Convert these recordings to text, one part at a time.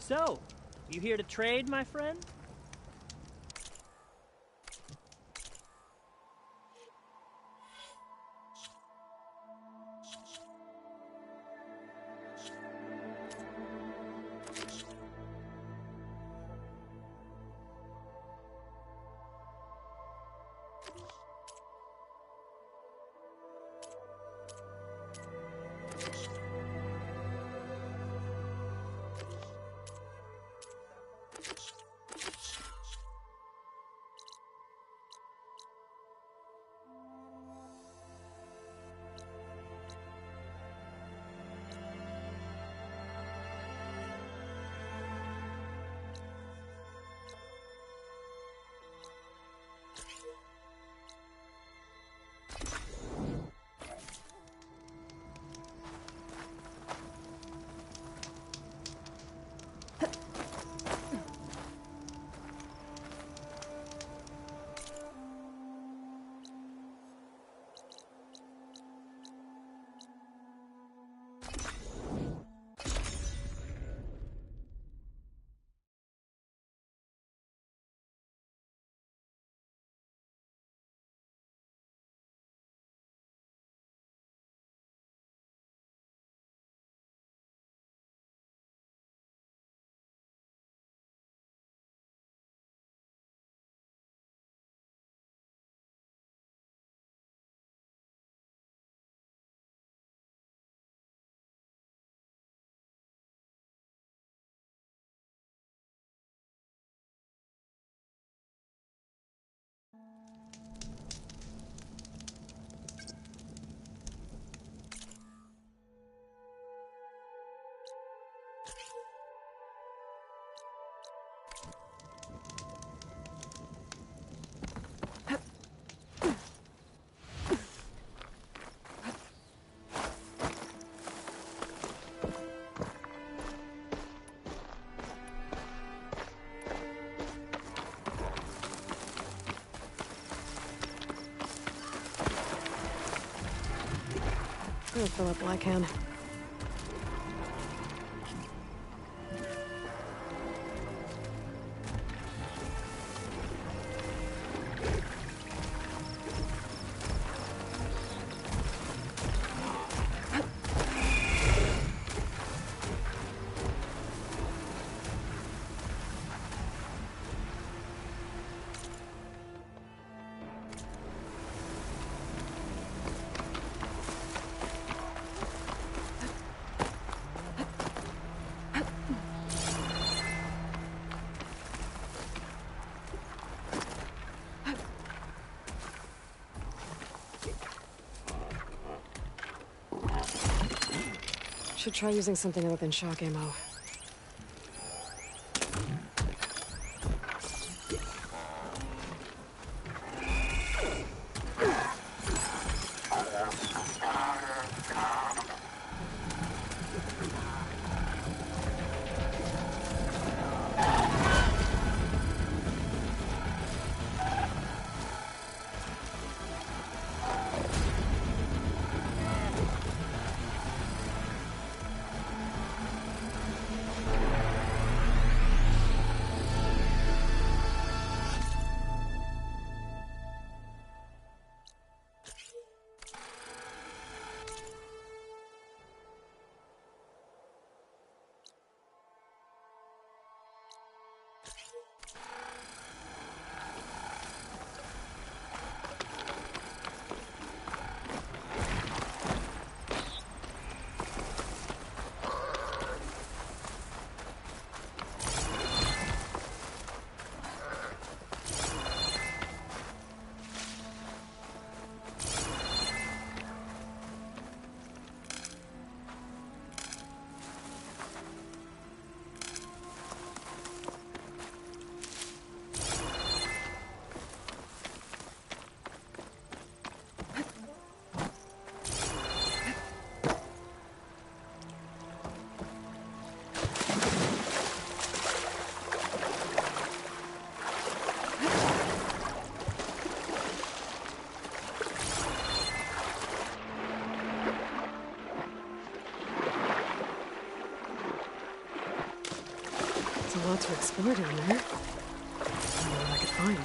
So, you here to trade, my friend? I'll fill up while I can. Should try using something other than shock ammo. explore down there. I wonder what I could find.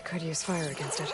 Could use fire against it.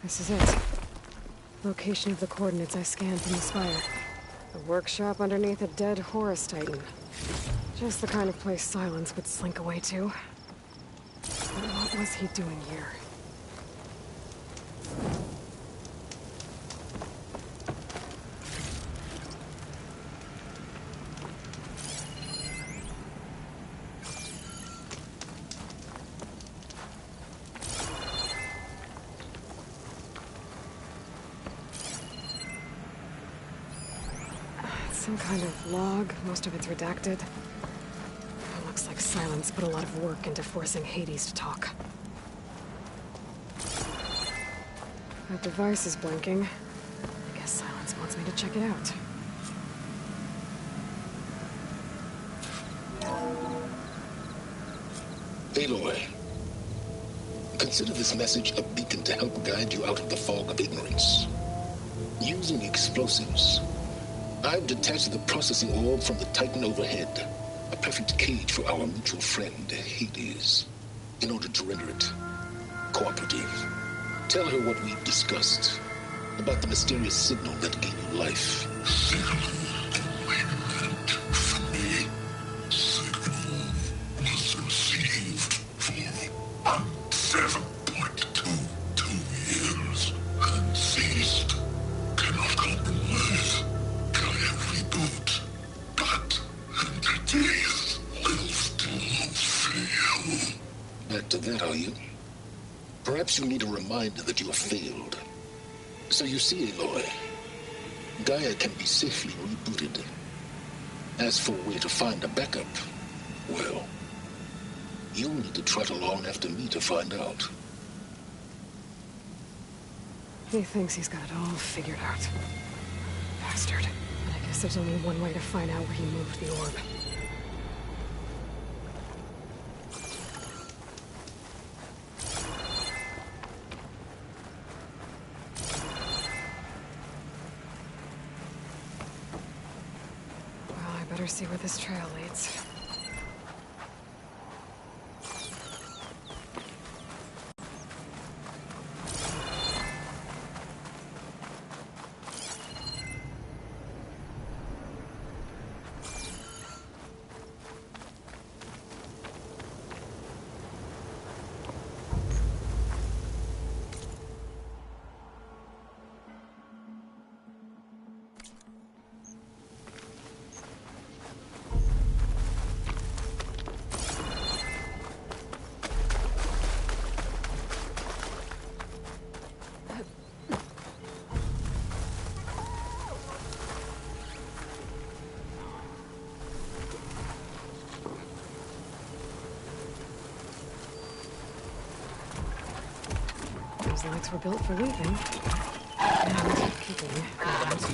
This is it. Location of the coordinates I scanned from the spire. A workshop underneath a dead Horus Titan. Just the kind of place Silence would slink away to. But what was he doing here? Some kind of log, most of it's redacted. It looks like Silence put a lot of work into forcing Hades to talk. That device is blinking. I guess Silence wants me to check it out. Aloy, consider this message a beacon to help guide you out of the fog of ignorance. Using explosives, I've detached the processing orb from the Titan overhead. A perfect cage for our mutual friend, Hades. In order to render it cooperative. Tell her what we've discussed. About the mysterious signal that gave you life. Signal only meant for me. Signal was received for 7.22 years and ceased. Cannot compromise. Can I reboot? But entities will still fail. Back to that, are you? Perhaps you need a reminder that you have failed. So you see, Aloy, Gaia can be safely rebooted. As for where to find a backup, well, you'll need to trot along after me to find out. He thinks he's got it all figured out. Bastard. And I guess there's only one way to find out where he moved the orb. Well, I better see where this trail leads. Those lights were built for leaving. And keeping convenient.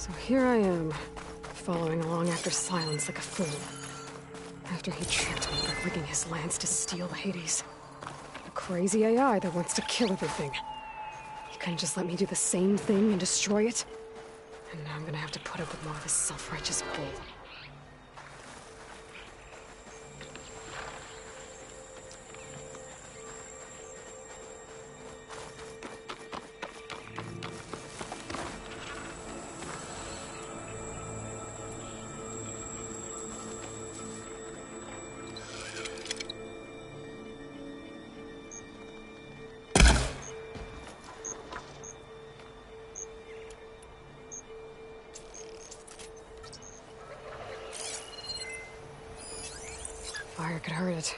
So here I am, following along after Silence like a fool. After he tricked me by rigging his lance to steal Hades. A crazy AI that wants to kill everything. He couldn't just let me do the same thing and destroy it? And now I'm gonna have to put up with more of his self-righteous bull. Fire could hurt it.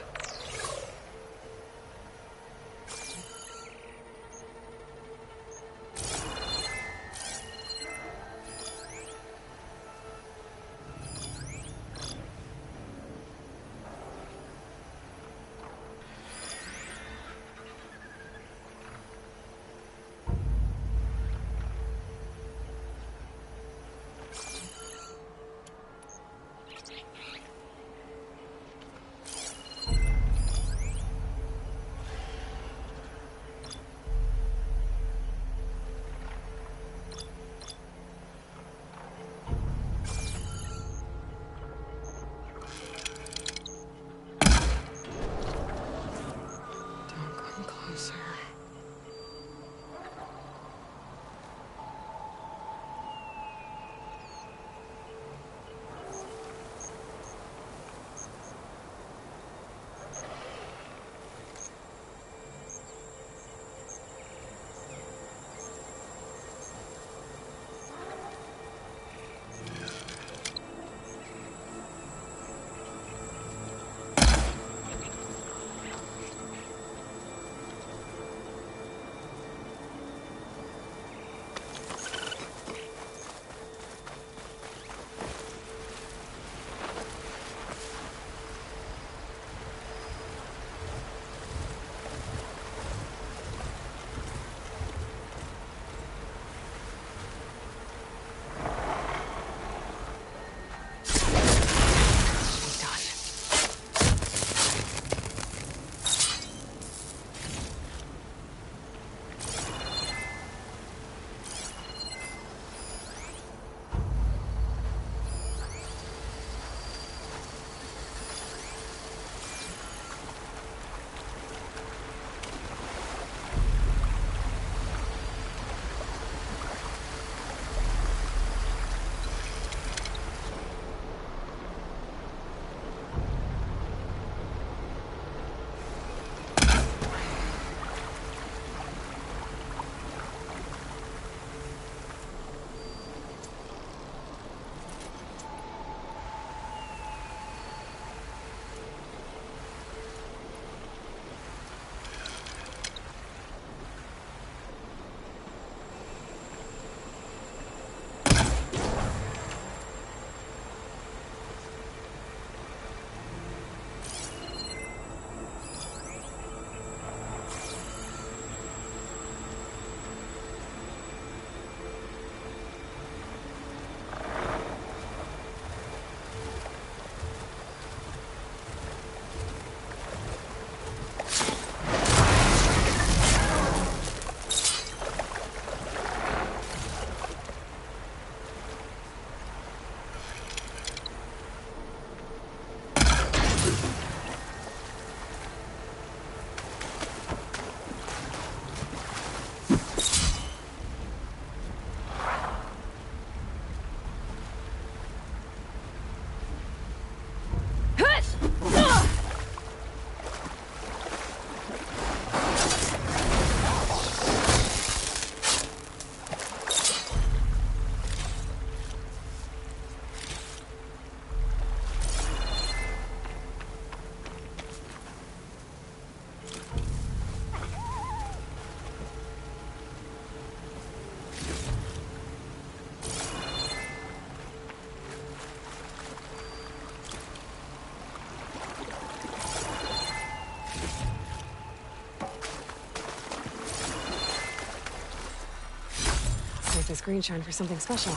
this green shine for something special.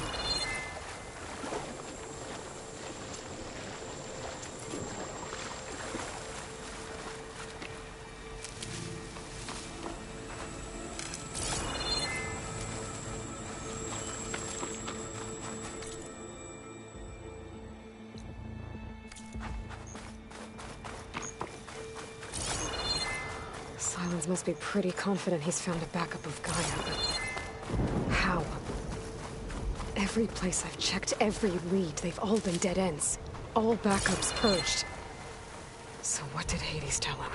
Silence must be pretty confident he's found a backup of Gaia, but how? Every place I've checked, every lead, they've all been dead ends. All backups purged. So what did Hades tell him?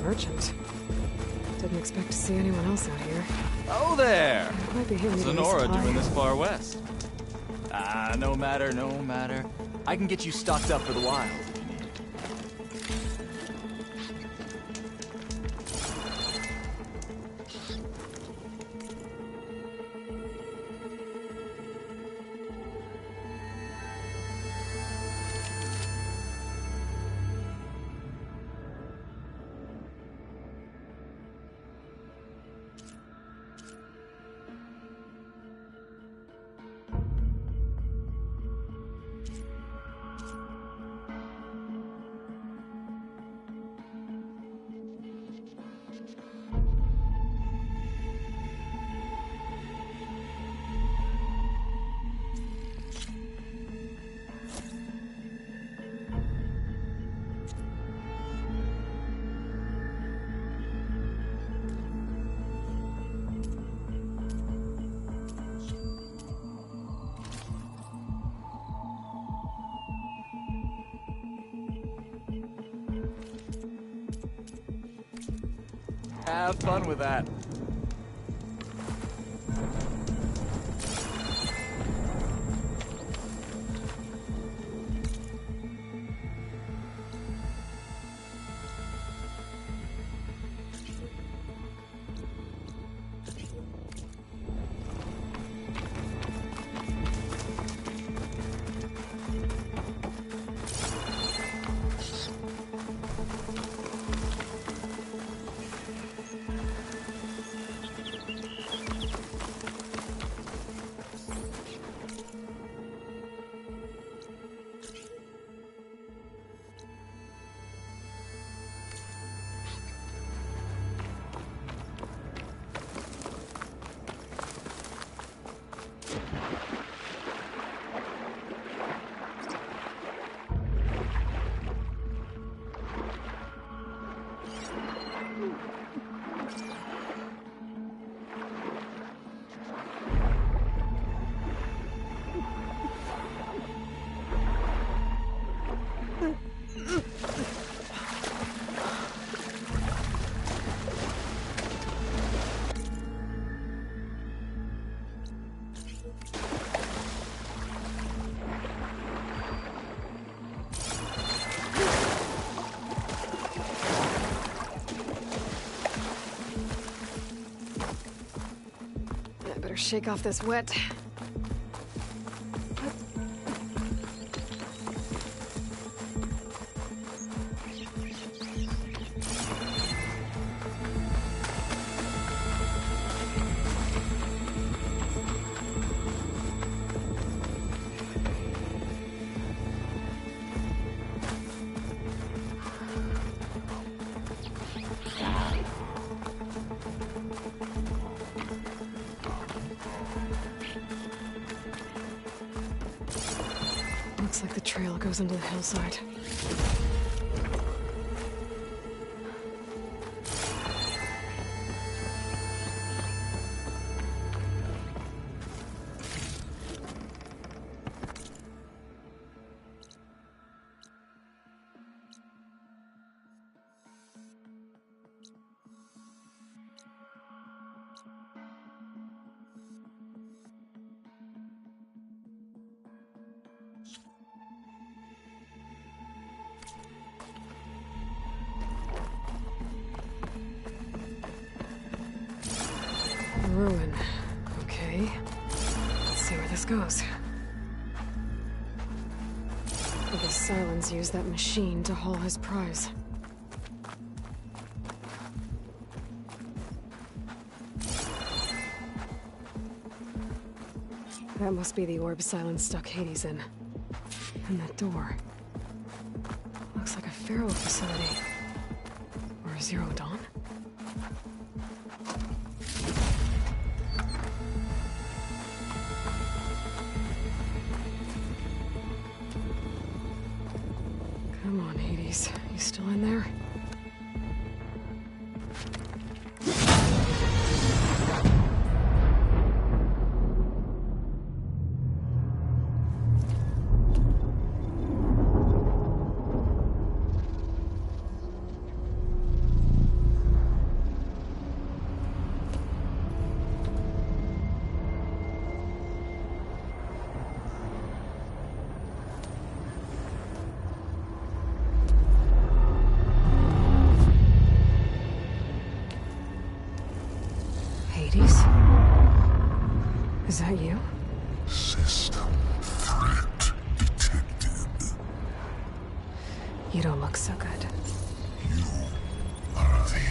Merchant. Didn't expect to see anyone else out here. Oh there! Might be him Sonora doing this far west. No matter, no matter. I can get you stocked up for the wild if you need it. Have fun with that. Better shake off this wet. Looks like the trail goes into the hillside. Ruin. Okay. Let's see where this goes. I guess Silence used that machine to haul his prize. That must be the orb Silence stuck Hades in. And that door. Looks like a Pharaoh facility. Or a Zero Dawn? Come on, Hades. You still in there? Hades? Is that you? System threat detected. You don't look so good. You are the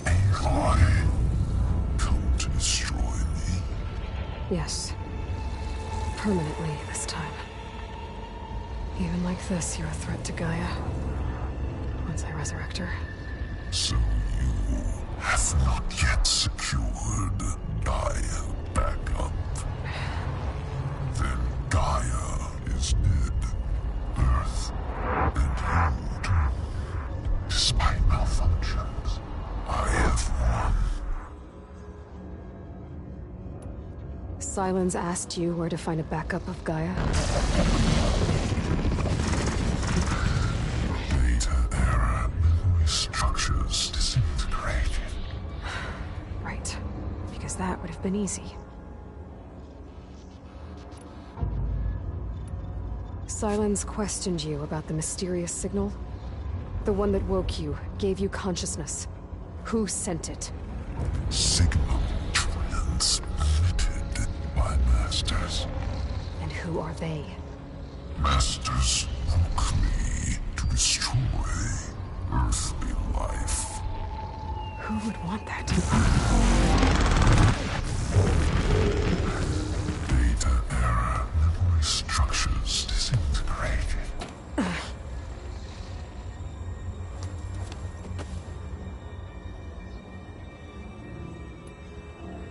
Aloy. Come to destroy me. Yes. Permanently this time. Even like this, you're a threat to Gaia. Once I resurrect her. So you have not yet secured Gaia back up. Then Gaia is dead. Earth and you too. Despite malfunctions, I have won. Silence asked you where to find a backup of Gaia? Data era memory structures disintegrated. Right. Because that would have been easy. Silence questioned you about the mysterious signal? The one that woke you, gave you consciousness. Who sent it? Signal transmitted by masters. And who are they? Masters woke me to destroy earthly life. Who would want that? Data era memory structures disintegrated.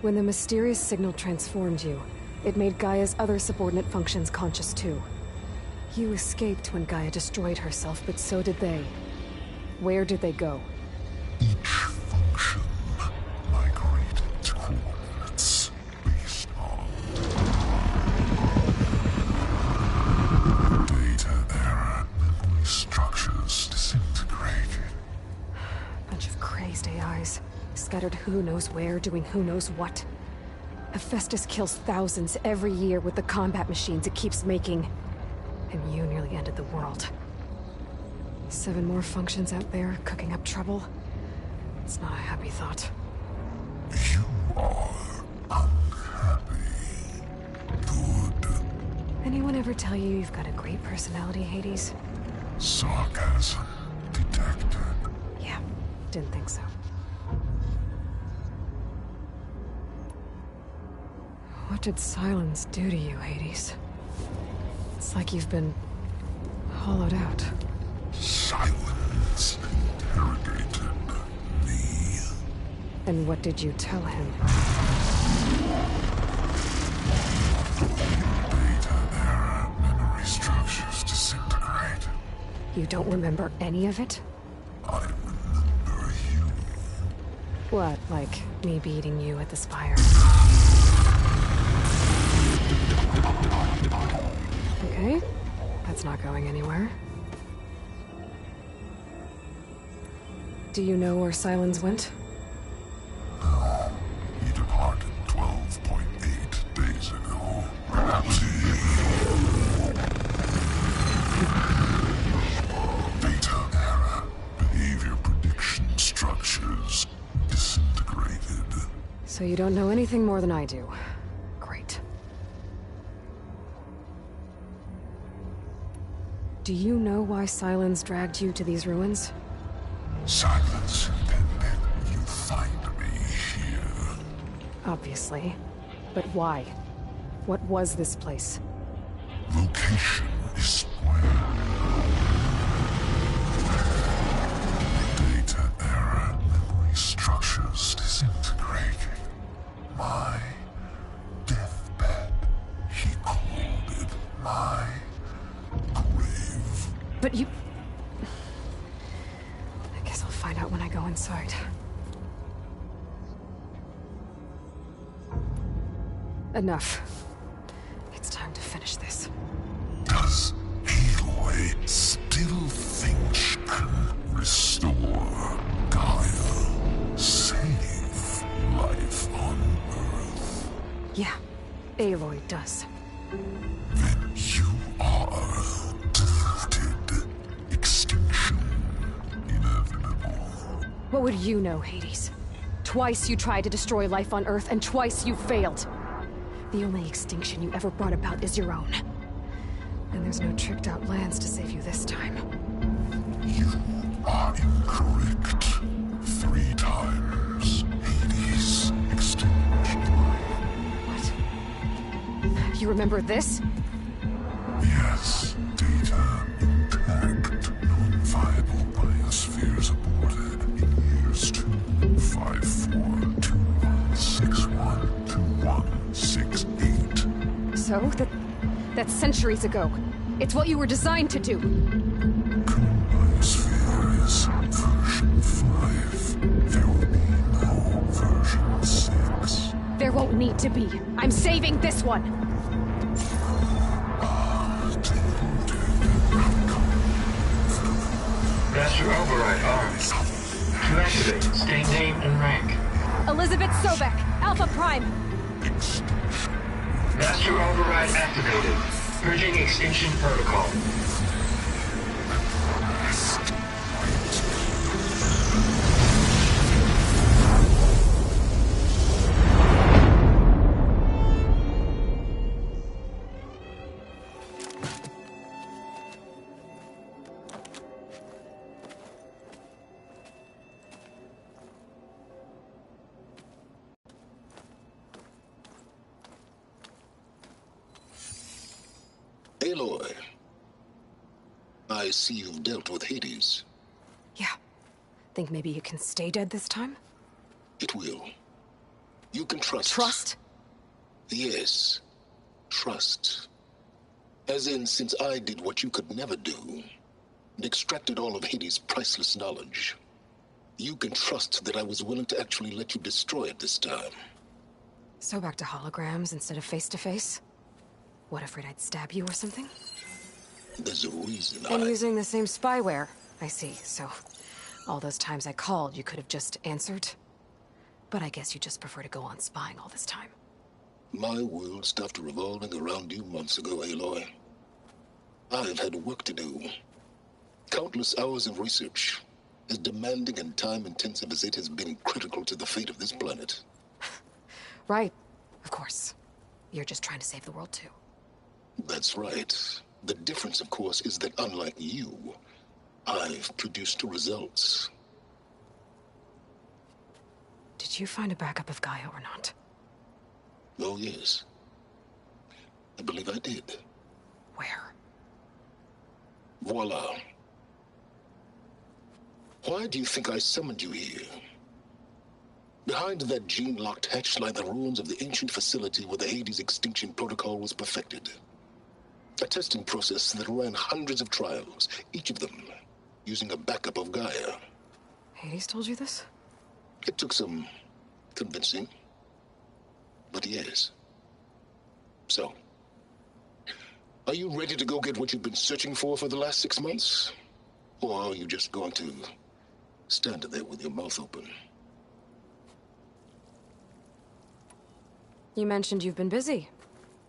When the mysterious signal transformed you, it made Gaia's other subordinate functions conscious too. You escaped when Gaia destroyed herself, but so did they. Where did they go? Each function migrated to coordinates based on data era memory structures disintegrated. Bunch of crazed AIs, scattered who knows where, doing who knows what. Hephaestus kills thousands every year with the combat machines it keeps making. And you nearly ended the world. 7 more functions out there, cooking up trouble. It's not a happy thought. You are unhappy. Good. Anyone ever tell you you've got a great personality, Hades? Sarcasm detected. Yeah, didn't think so. What did Silence do to you, Hades? It's like you've been hollowed out. Silence interrogated me. And what did you tell him? Data era memory structures You don't remember any of it? I remember you. What, like me beating you at the spire? Okay, that's not going anywhere. Do you know where Silence went? No, he departed 12.8 days ago. Perhaps data error, behavior prediction structures disintegrated. So you don't know anything more than I do. Great. Do you know why Silence dragged you to these ruins? Silence intended you find me here. Obviously. But why? What was this place? Location is where data error, memory structures disintegrating. My deathbed, he called it my grave. But you... I guess I'll find out when I go inside. Enough. It's time to finish this. Does Aloy still think she can restore Gaia? Save life on Earth? Yeah, Aloy does. Then you are deluded. Extinction inevitable. What would you know, Hades? Twice you tried to destroy life on Earth, and twice you failed. The only extinction you ever brought about is your own. And there's no tricked-out lands to save you this time. You are incorrect. 3 times. Hades extinguished life. What? You remember this? Yes, data intact. Non-viable biospheres aborted in years 254, 2161, 2168. So, that's centuries ago. It's what you were designed to do. Biosphere is version 5. There will be no version 6. There won't need to be. I'm saving this one. Master override armed. To activate, state name and rank. Elizabeth Sobek, Alpha Prime. Master override activated. Purging extinction protocol. Aloy, I see you've dealt with Hades. Yeah. Think maybe you can stay dead this time? It will. You can trust. Trust? Yes. Trust. As in, since I did what you could never do, and extracted all of Hades' priceless knowledge, you can trust that I was willing to actually let you destroy it this time. So back to holograms instead of face-to-face? What, afraid I'd stab you or something? There's a reason And using the same spyware. I see, so... all those times I called, you could have just answered? But I guess you just prefer to go on spying all this time. My world stopped revolving around you months ago, Aloy. I've had work to do. Countless hours of research, as demanding and time-intensive as it has been critical to the fate of this planet. Right. Of course. You're just trying to save the world, too. That's right. The difference, of course, is that unlike you, I've produced results. Did you find a backup of Gaia or not? Oh, yes. I believe I did. Where? Voila. Why do you think I summoned you here? Behind that gene-locked hatch lie the ruins of the ancient facility where the Hades extinction protocol was perfected. A testing process that ran hundreds of trials, each of them using a backup of Gaia. Hades told you this? It took some convincing, but yes. So, are you ready to go get what you've been searching for the last 6 months? Or are you just going to stand there with your mouth open? You mentioned you've been busy.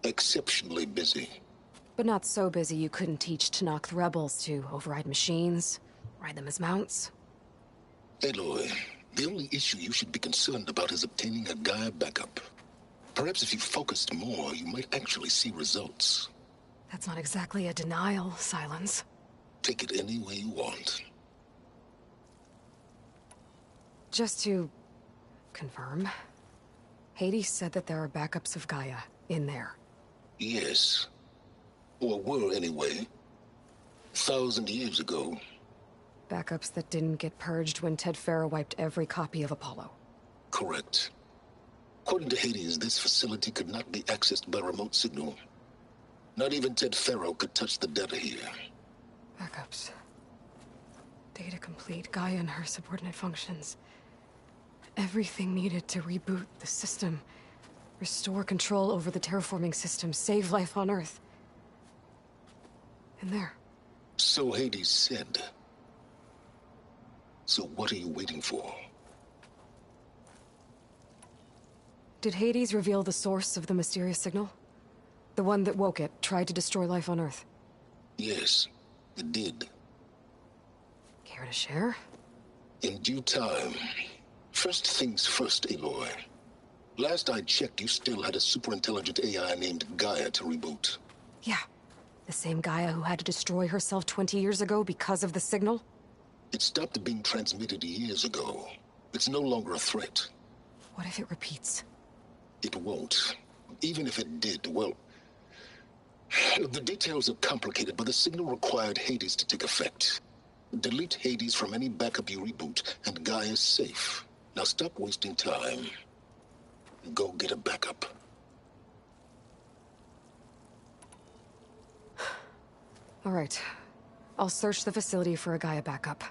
Exceptionally busy. But not so busy you couldn't teach Tanakh the rebels to override machines, ride them as mounts. Aloy, the only issue you should be concerned about is obtaining a Gaia backup. Perhaps if you focused more, you might actually see results. That's not exactly a denial, Silence. Take it any way you want. Just to confirm, Hades said that there are backups of Gaia in there. Yes. Or were anyway. 1,000 years ago. Backups that didn't get purged when Ted Farrow wiped every copy of Apollo. Correct. According to Hades, this facility could not be accessed by remote signal. Not even Ted Farrow could touch the data here. Backups. Data complete, Gaia and her subordinate functions. Everything needed to reboot the system. Restore control over the terraforming system, save life on Earth. And there. So Hades said. So what are you waiting for? Did Hades reveal the source of the mysterious signal? The one that woke it, tried to destroy life on Earth? Yes, it did. Care to share? In due time. First things first, Aloy. Last I checked, you still had a super-intelligent AI named Gaia to reboot. Yeah. The same Gaia who had to destroy herself 20 years ago because of the signal? It stopped being transmitted years ago. It's no longer a threat. What if it repeats? It won't. Even if it did, well... The details are complicated, but the signal required Hades to take effect. Delete Hades from any backup you reboot, and Gaia's safe. Now stop wasting time. Go get a backup. All right. I'll search the facility for a Gaia backup.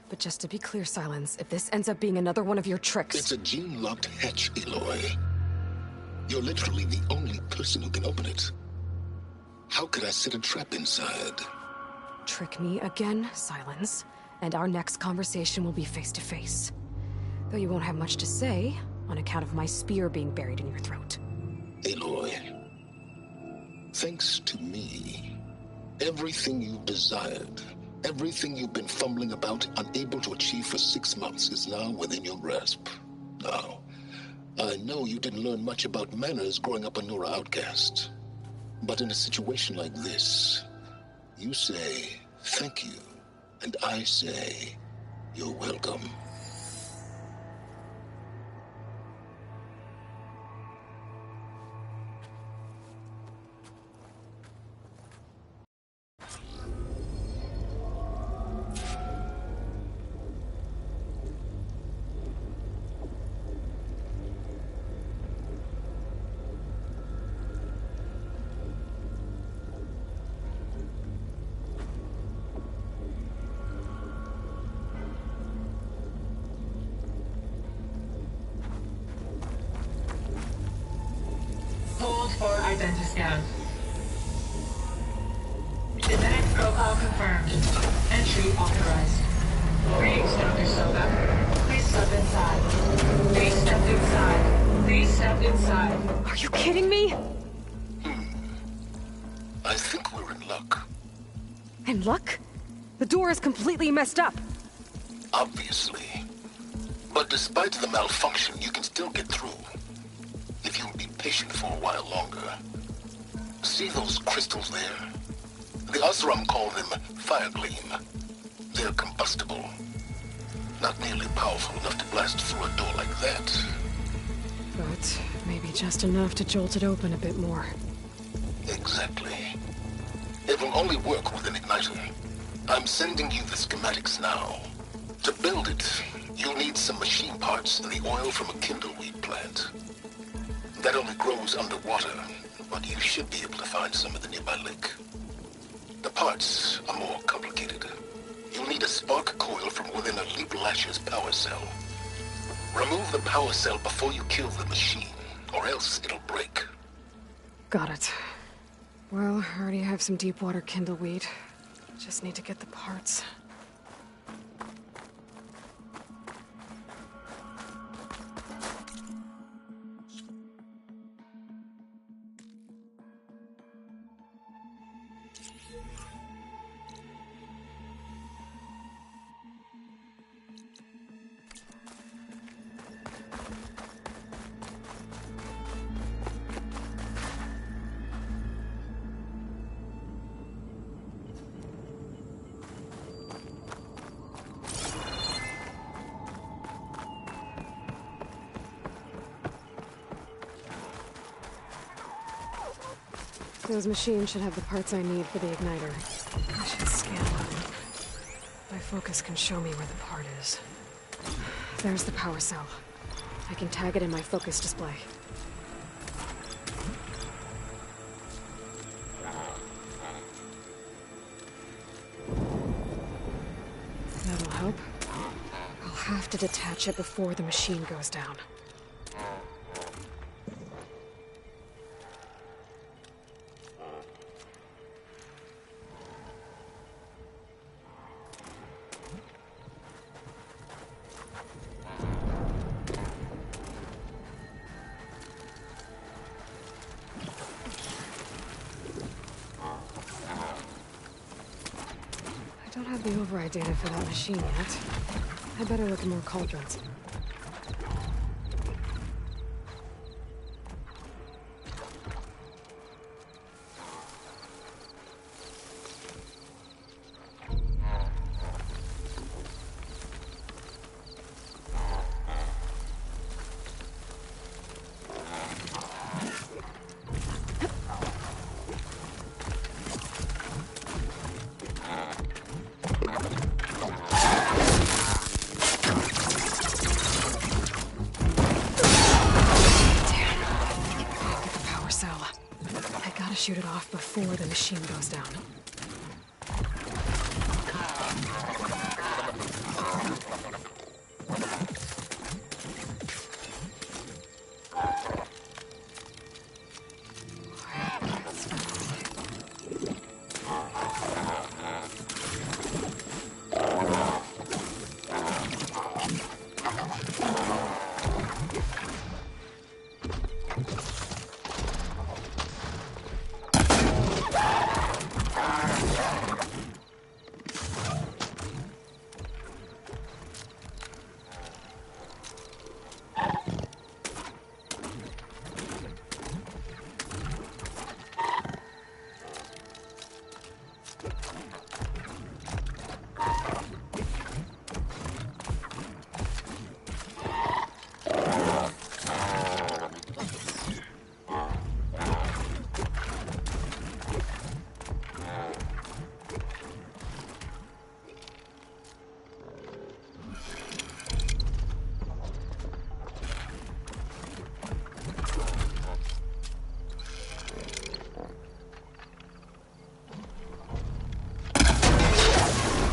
But just to be clear, Silence, if this ends up being another one of your tricks... It's a gene-locked hatch, Aloy. You're literally the only person who can open it. How could I set a trap inside? Trick me again, Silence, and our next conversation will be face-to-face. Though you won't have much to say, on account of my spear being buried in your throat. Aloy, thanks to me, everything you've desired, everything you've been fumbling about, unable to achieve for 6 months, is now within your grasp. Now, I know you didn't learn much about manners growing up a Nora outcast. But in a situation like this, you say, thank you, and I say, you're welcome. Hold for identiscan. Genetic profile confirmed. Entry authorized. Greetings, Dr. Soka. Please step inside. Please step inside. Please step inside. Are you kidding me? I think we're in luck. In luck? The door is completely messed up. Obviously. But despite the malfunction, you can still get through. If you'll be patient for a while longer. See those crystals there? The Osram call them fire gleam. They're combustible. Not nearly powerful enough to blast through a door like that. But maybe just enough to jolt it open a bit more. Exactly. It will only work with an igniter. I'm sending you the schematics now. To build it, you'll need some machine parts and the oil from a kindleweed plant. That only grows underwater, but you should be able to find some at the nearby lake. The parts are more complicated. You'll need a spark coil from within a Leap Lash's power cell. Remove the power cell before you kill the machine, or else it'll break. Got it. Well, I already have some deep water kindleweed. Just need to get the parts. Those machines should have the parts I need for the igniter. I should scan them. My focus can show me where the part is. There's the power cell. I can tag it in my focus display. That'll help. I'll have to detach it before the machine goes down. I don't have the override data for that machine yet. I better look at more cauldrons. Shoot it off before the machine goes down.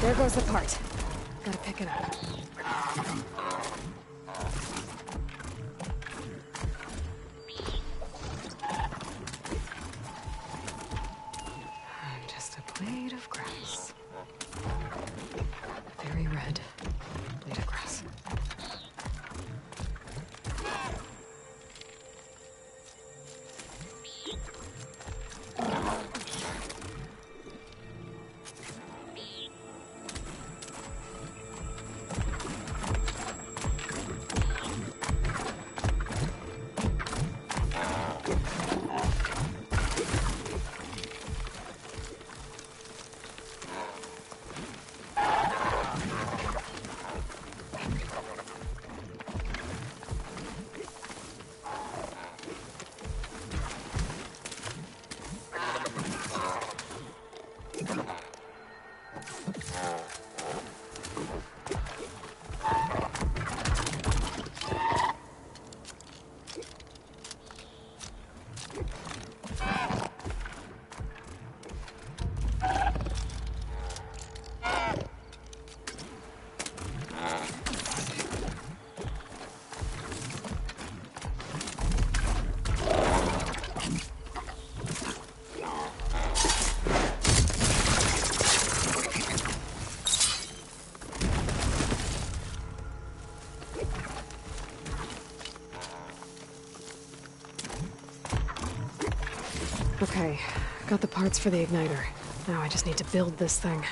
There goes the part. Gotta pick it up. I'm just a blade of grass. Very red blade of grass. Okay, got the parts for the igniter. Now I just need to build this thing.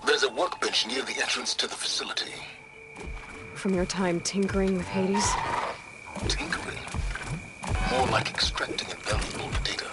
There's a workbench near the entrance to the facility. From your time tinkering with Hades? Tinkering? More like extracting invaluable data.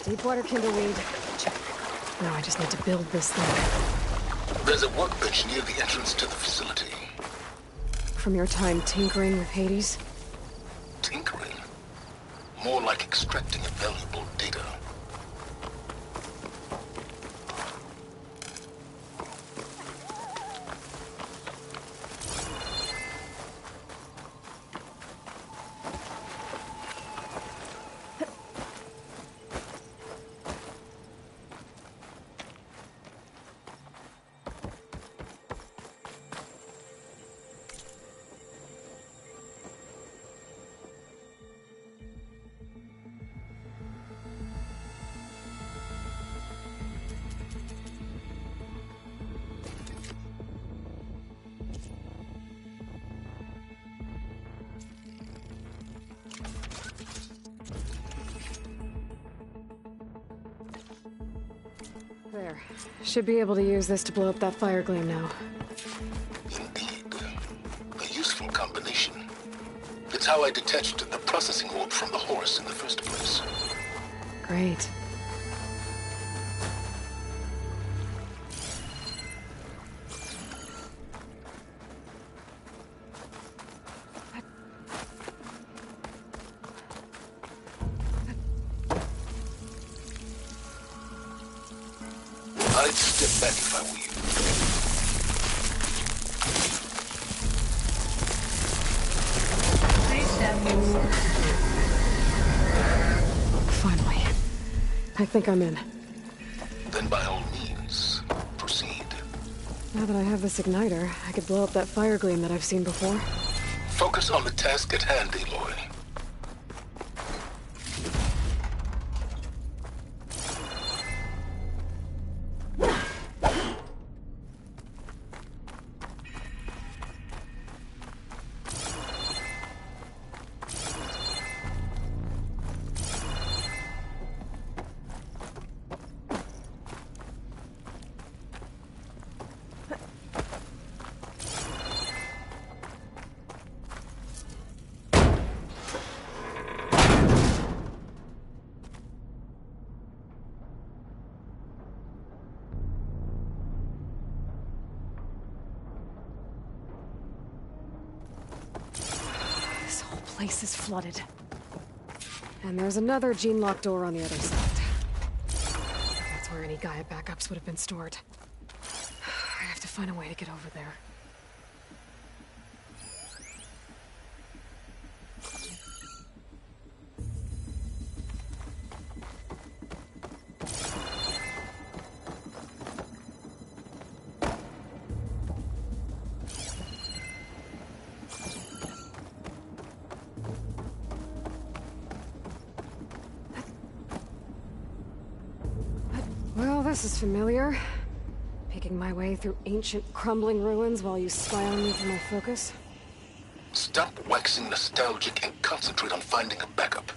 Deepwater kindleweed. Check. Now I just need to build this thing. There's a workbench near the entrance to the facility. From your time tinkering with Hades? Tinkering? More like extracting invaluable data. There. Should be able to use this to blow up that fire gleam now. Indeed. A useful combination. It's how I detached the processing orb from the horse in the first place. Great. step back if I were you. Please step inside. Finally. I think I'm in. Then by all means, proceed. Now that I have this igniter, I could blow up that fire gleam that I've seen before. Focus on the task at hand, Aloy. Place is flooded. And there's another gene-locked door on the other side. That's where any Gaia backups would have been stored. I have to find a way to get over there. Well, this is familiar. Picking my way through ancient, crumbling ruins while you spy on me from my focus. Stop waxing nostalgic and concentrate on finding a backup.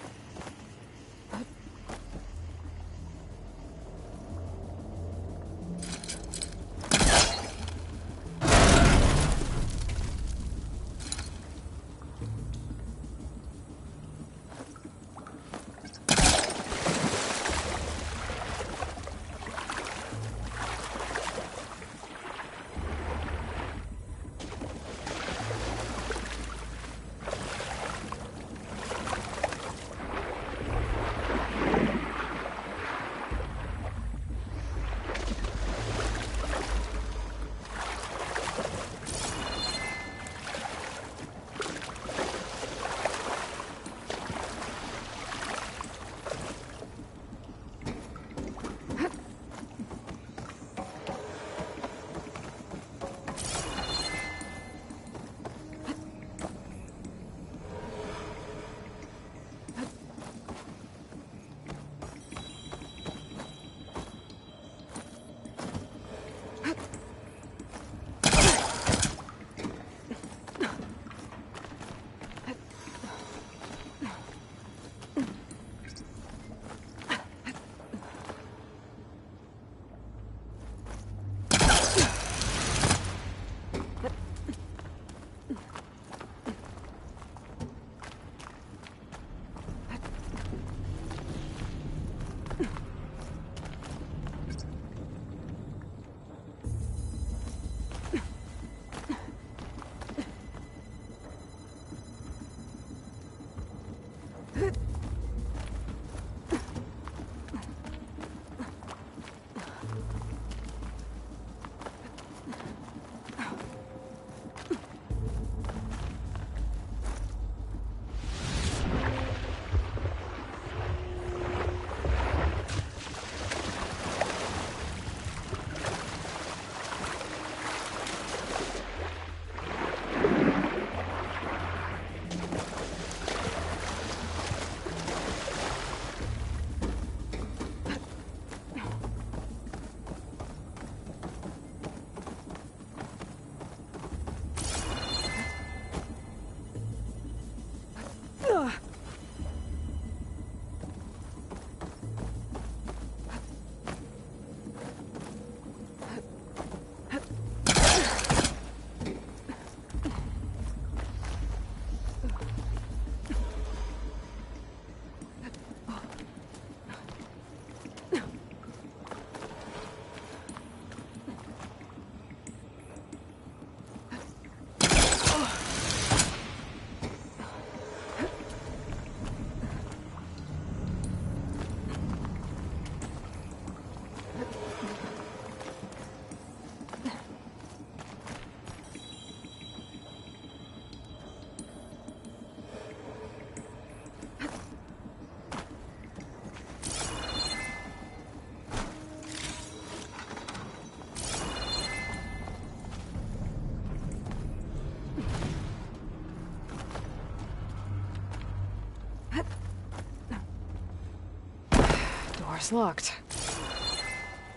Door's locked.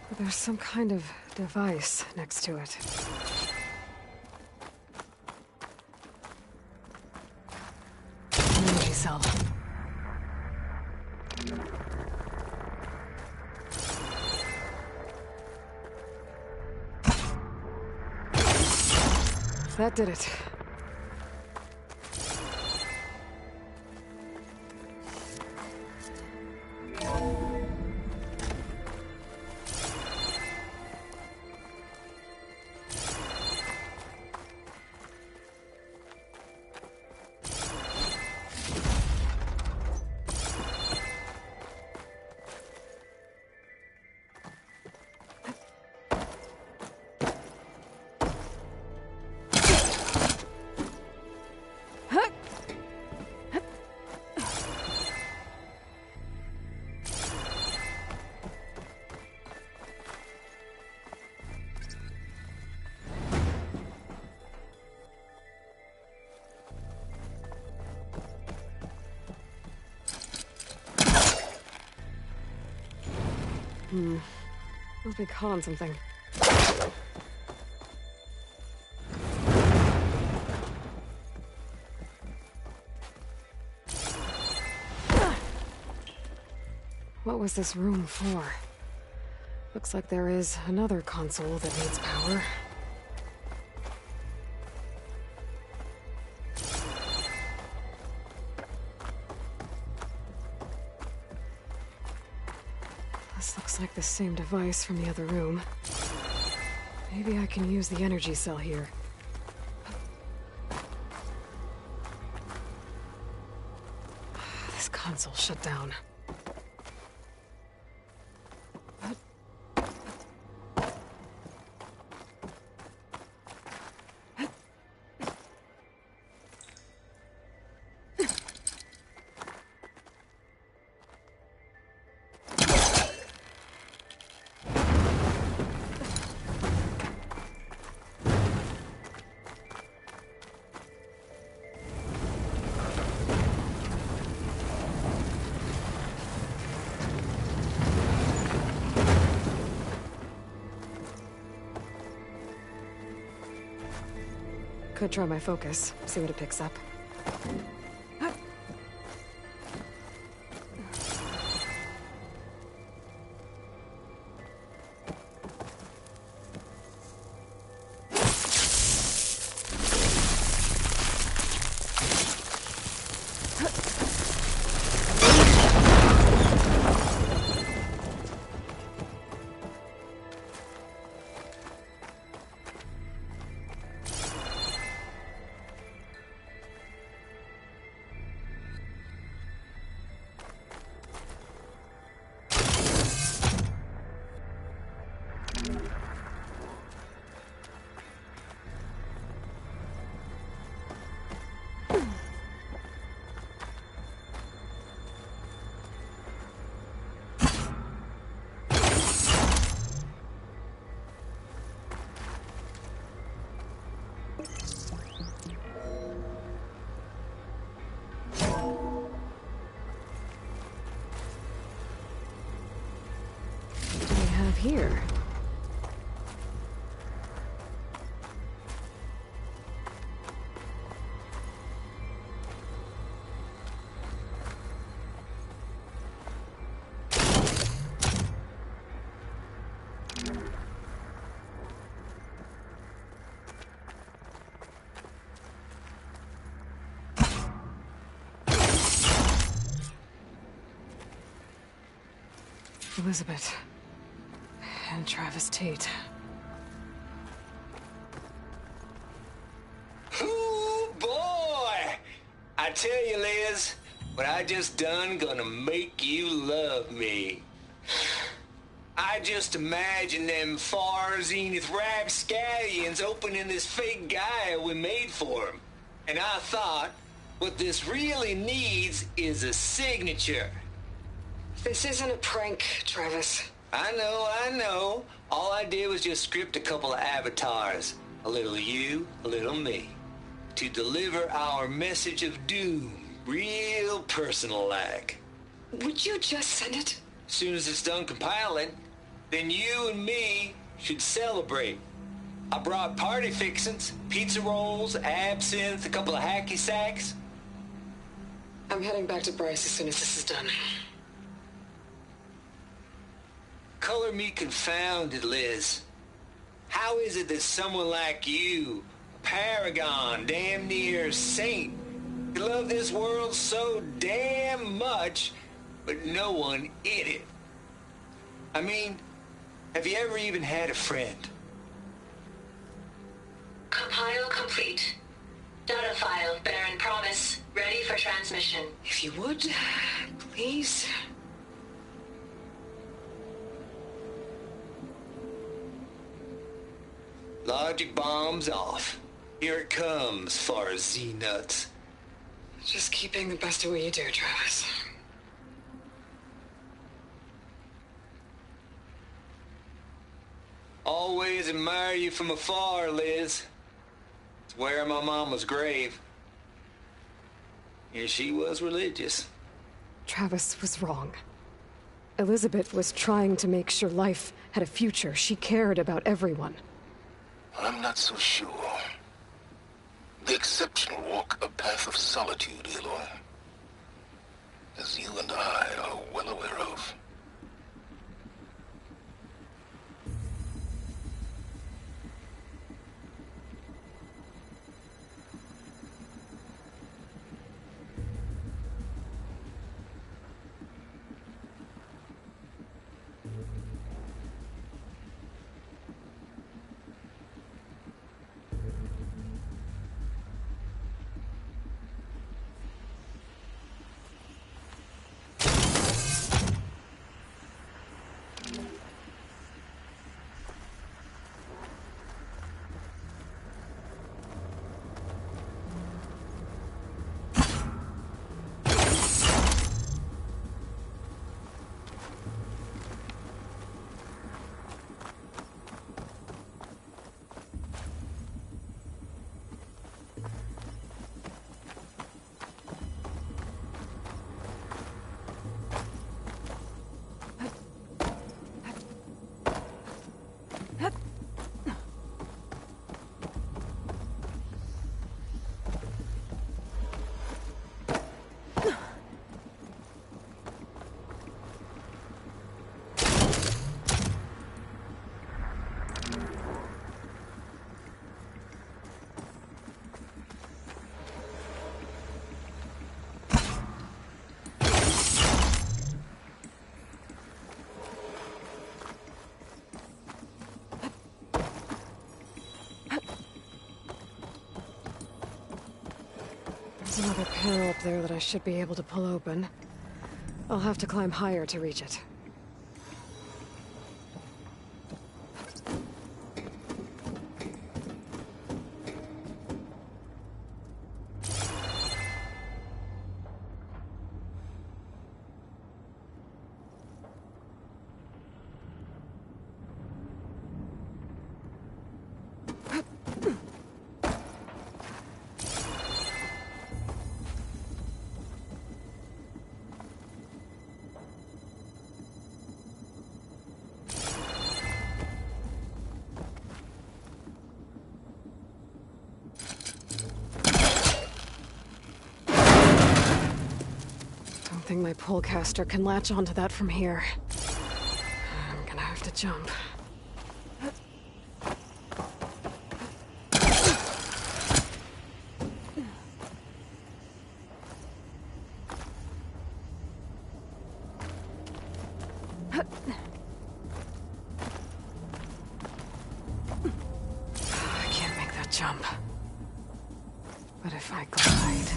But there's some kind of device next to it. Energy cell. That did it. Must be calling something. What was this room for? Looks like there is another console that needs power. This looks like the same device from the other room. Maybe I can use the energy cell here. This console shut down. Could try my focus, see what it picks up. Here. Elizabeth. And Travis Tate. Ooh, boy! I tell you, Liz, what I just done gonna make you love me. I just imagine them far zenith rapscallions opening this fake guy we made for him. And I thought, what this really needs is a signature. This isn't a prank, Travis. I know. All I did was just script a couple of avatars. A little you, a little me. To deliver our message of doom, real personal-like. Would you just send it? As soon as it's done compiling, then you and me should celebrate. I brought party fixings, pizza rolls, absinthe, a couple of hacky sacks. I'm heading back to Bryce as soon as this is done. Color me confounded, Liz. How is it that someone like you, a paragon, damn near saint, could love this world so damn much, but no one in it? I mean, have you ever even had a friend? Compile complete. Data file, Baron Promise, ready for transmission. If you would, please. Logic bombs off. Here it comes, far as Z-nuts. Just keep being the best at what you do, Travis. Always admire you from afar, Liz. It's where my mama's grave. And she was religious. Travis was wrong. Elizabeth was trying to make sure life had a future. She cared about everyone. I'm not so sure. The exceptional walk a path of solitude, Aloy. As you and I are well aware of. There's another panel up there that I should be able to pull open. I'll have to climb higher to reach it. I think my pullcaster can latch onto that from here. I'm gonna have to jump. I can't make that jump. But if I glide...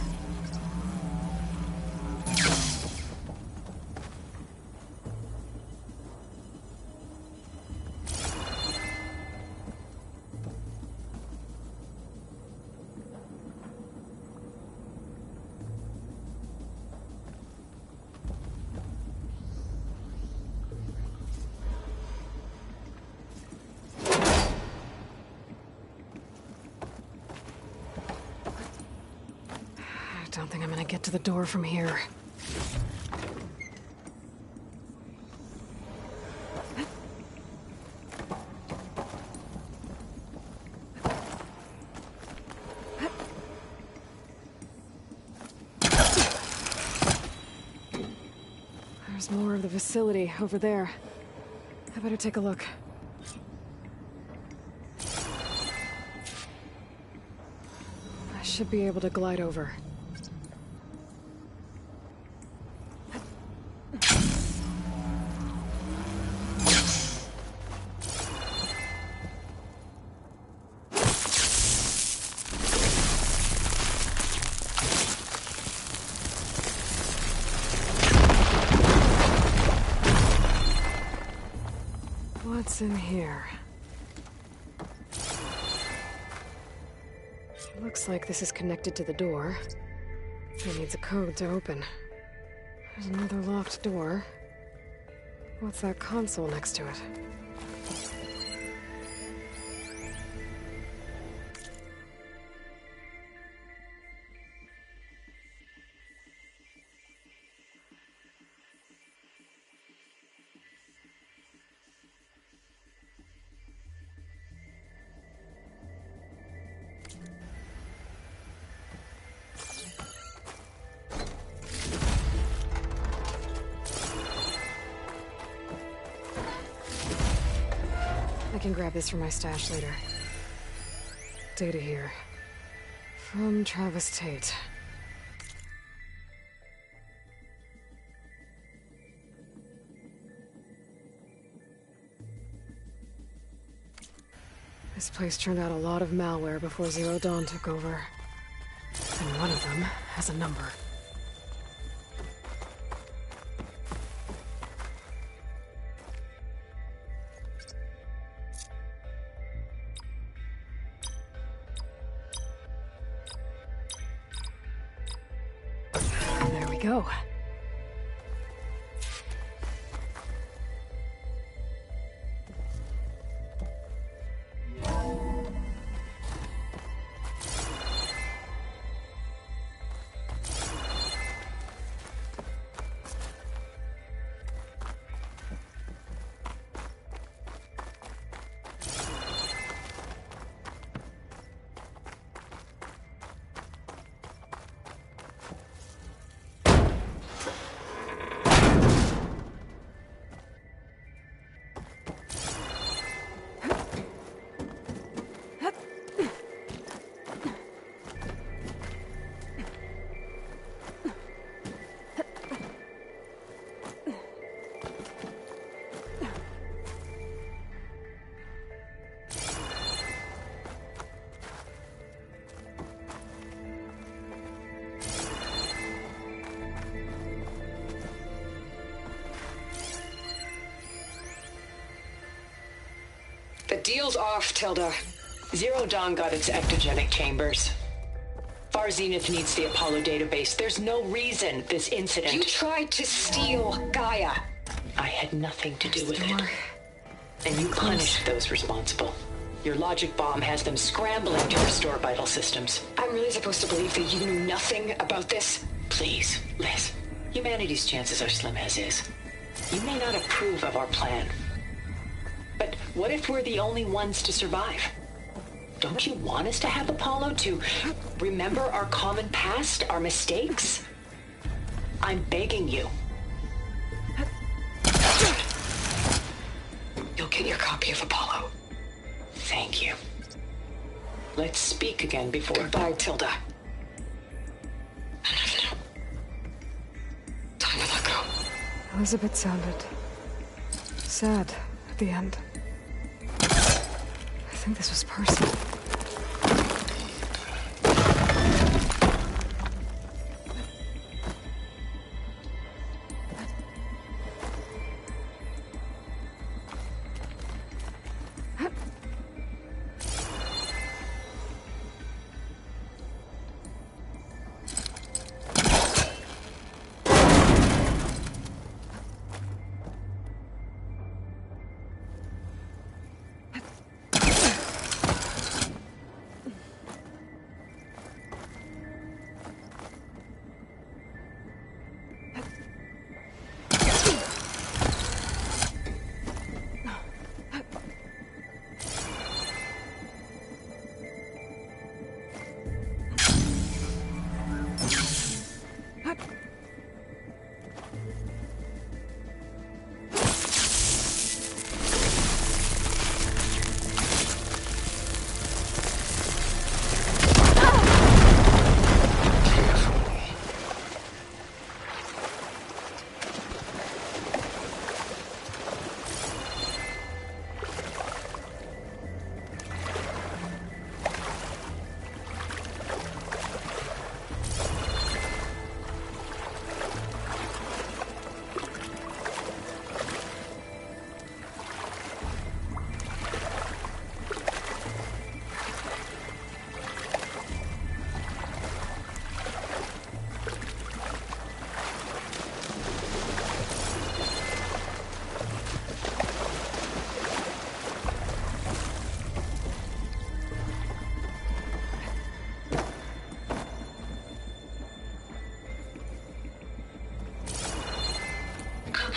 I don't think I'm gonna get to the door from here. There's more of the facility over there. I better take a look. I should be able to glide over. What's in here? Looks like this is connected to the door. It needs a code to open. There's another locked door. What's that console next to it? I can grab this for my stash later. Data here. From Travis Tate. This place turned out a lot of malware before Zero Dawn took over. And one of them has a number. There we go. The deal's off, Tilda. Zero Dawn got its ectogenic chambers. Far Zenith needs the Apollo database. There's no reason this incident... You tried to steal Gaia. I had nothing to do with it. And you punished those responsible. Your logic bomb has them scrambling to restore vital systems. I'm really supposed to believe that you knew nothing about this? Please, Liz. Humanity's chances are slim as is. You may not approve of our plan. But what if we're the only ones to survive? Don't you want us to have Apollo to remember our common past, our mistakes? I'm begging you. You'll get your copy of Apollo. Thank you. Let's speak again before... Goodbye, Tilda. Time to let go. Elizabeth sounded sad at the end. I think this was personal.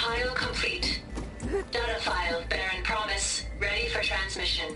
Compile complete. Data file, Baron Promise, ready for transmission.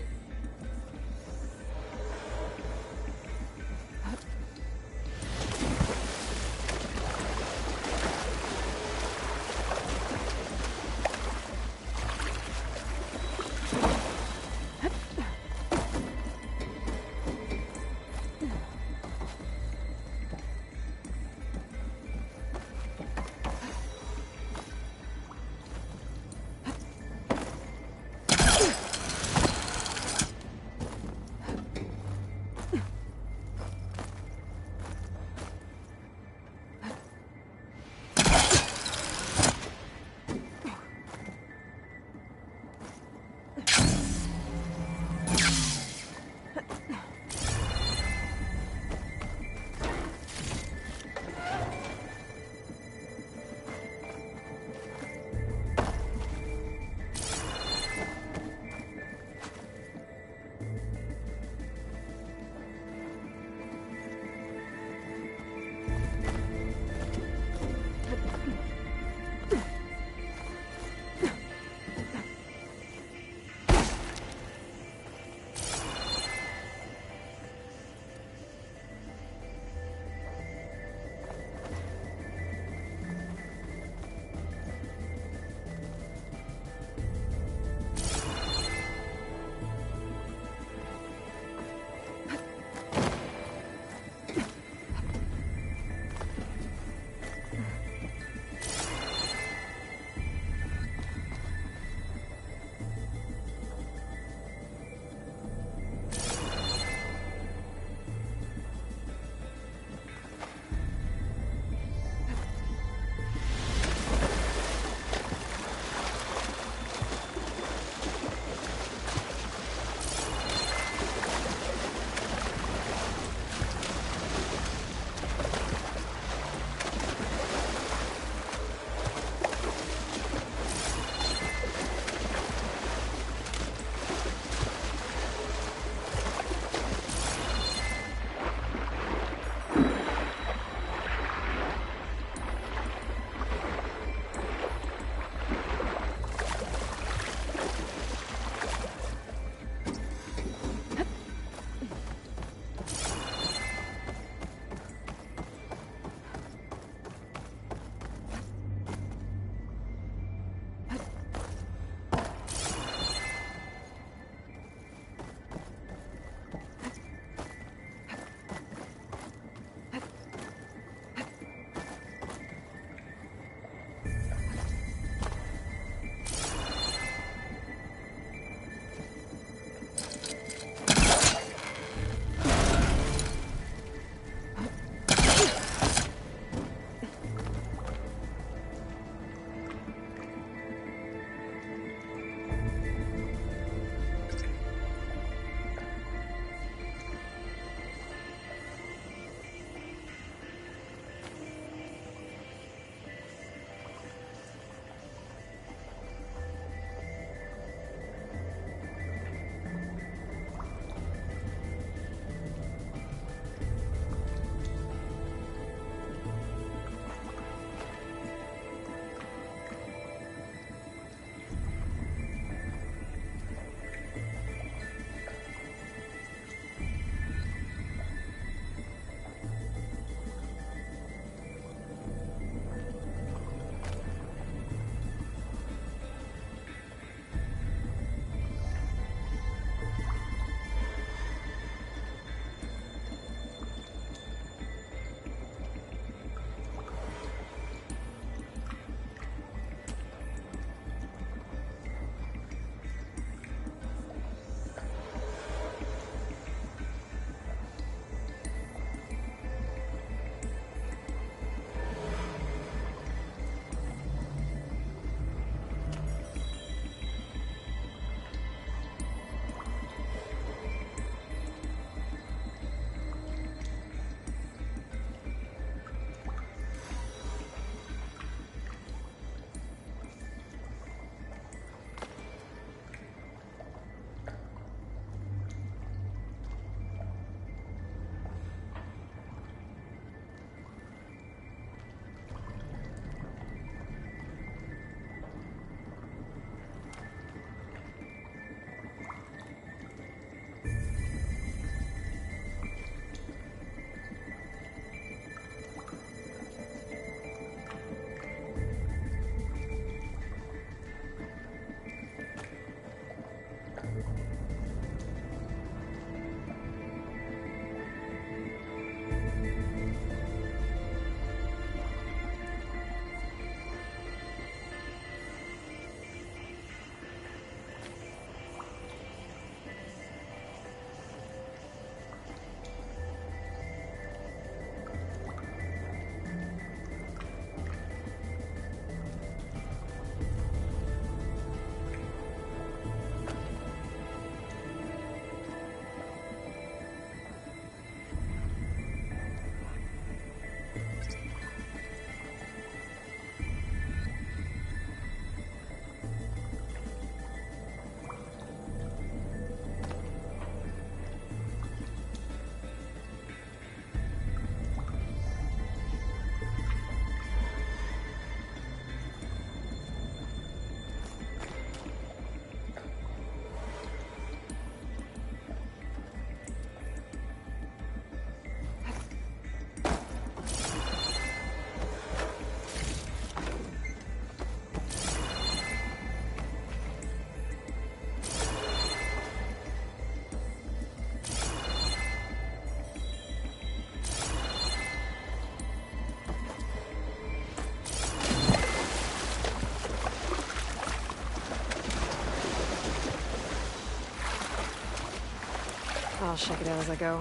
I'll check it out as I go.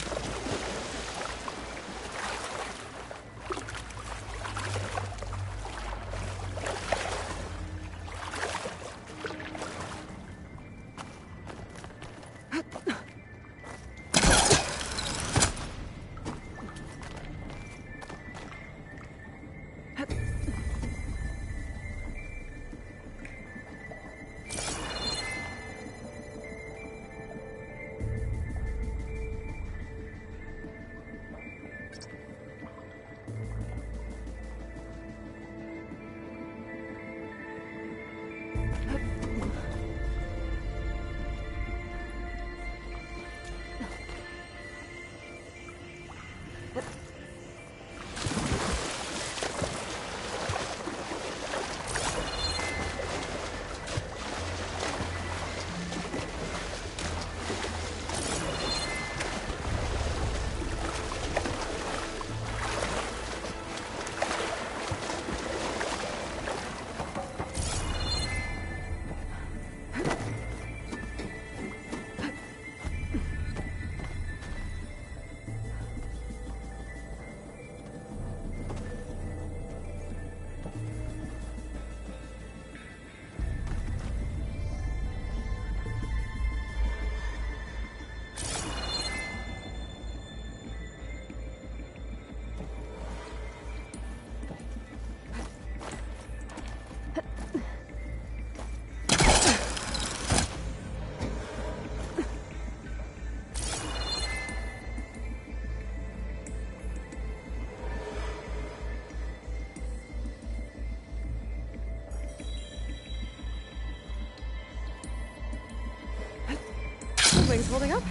Wings holding up?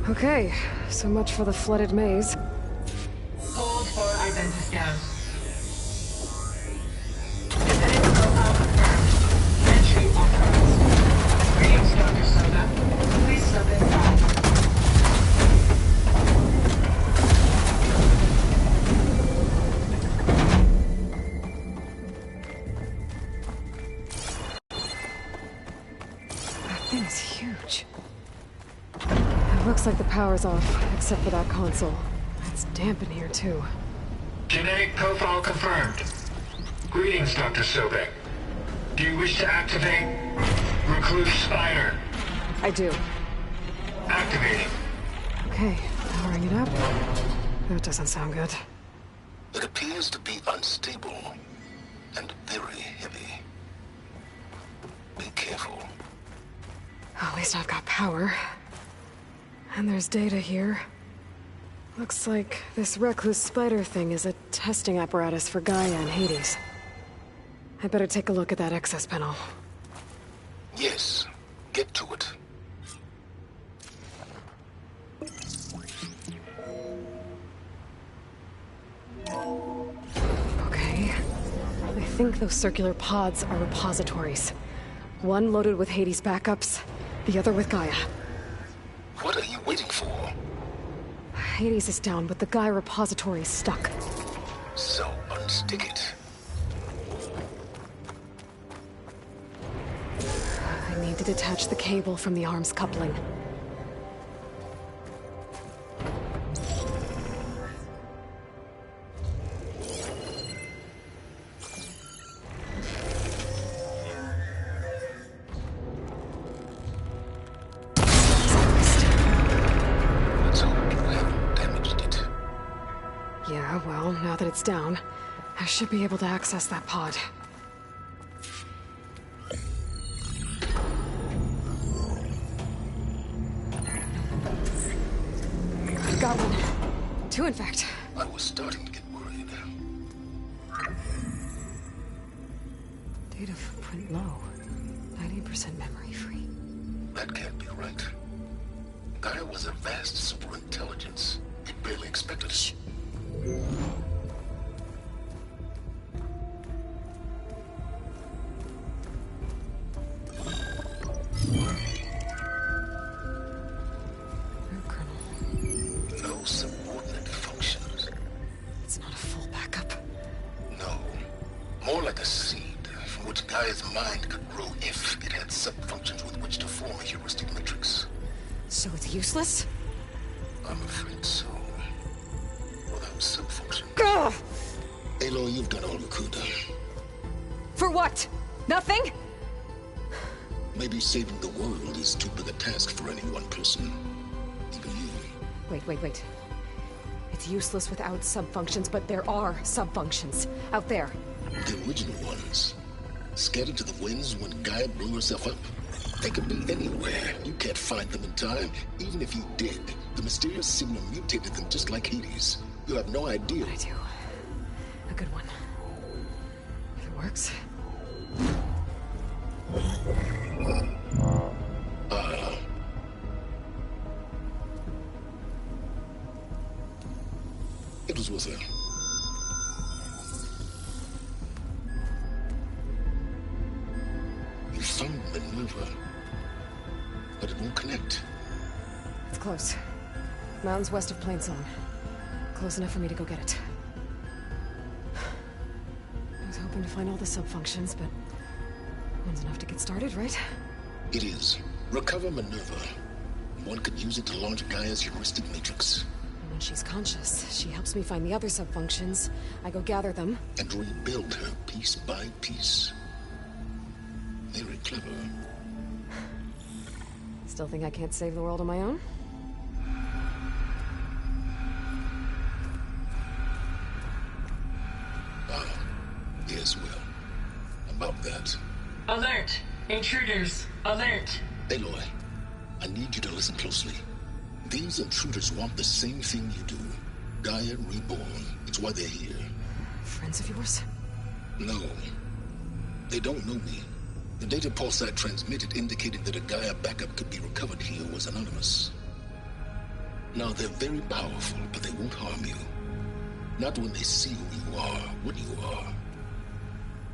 Okay, so much for the flooded maze. Hold for identiscan. Genetic profile confirmed. Entry authorized. Greetings, Dr. Soda. Please step inside. That thing is huge. It looks like the power's off, except for that console. It's damp in here, too. Genetic profile confirmed. Greetings, Dr. Sobek. Do you wish to activate Recluse Spider. I do. Activating. Okay, powering it up. That doesn't sound good. It appears to be unstable and very heavy. Be careful. At least I've got power. And there's data here. Looks like this recluse spider thing is a testing apparatus for Gaia and Hades. I better take a look at that access panel. Yes, get to it. Okay. I think those circular pods are repositories. One loaded with Hades backups, the other with Gaia. What are you waiting for? Hades is down, but the Gaia repository is stuck. So unstick it. I need to detach the cable from the arm's coupling. Let's hope you haven't damaged it. Yeah, well, now that it's down, I should be able to access that pod. Got one. Two, in fact. I was starting to get worried. Data footprint low. 90% memory free. That can't be right. Gaia was a vast superintelligence. We barely expected it. Shh. No subordinate functions. It's not a full backup. No. More like a seed from which Gaia's mind could grow if it had sub-functions with which to form a heuristic matrix. So it's useless? I'm afraid so. Without sub-functions. Ugh! Aloy, you've done all you could. For what? Nothing? Maybe saving the world is too big a task for any one person. Even you. Wait. It's useless without subfunctions, but there are subfunctions out there. The original ones. Scattered to the winds when Gaia blew herself up. They could be anywhere. You can't find them in time. Even if you did, the mysterious signal mutated them just like Hades. You have no idea. I do. A good one. If it works. It was with her. You found Minerva, but it won't connect. It's close. Mountains west of Plainsong. Close enough for me to go get it. I was hoping to find all the subfunctions, but one's enough to get started, right? It is. Recover Minerva. One could use it to launch Gaia's heuristic matrix. And when she's conscious, she helps me find the other subfunctions. I go gather them. And rebuild her piece by piece. Very clever. Still think I can't save the world on my own? Yes, well. About that. Alert! Intruders! Alert! Aloy, I need you to listen closely. These intruders want the same thing you do. Gaia reborn. It's why they're here. Friends of yours? No. They don't know me. The data pulse I transmitted indicated that a Gaia backup could be recovered here was anonymous. Now, they're very powerful, but they won't harm you. Not when they see who you are, what you are.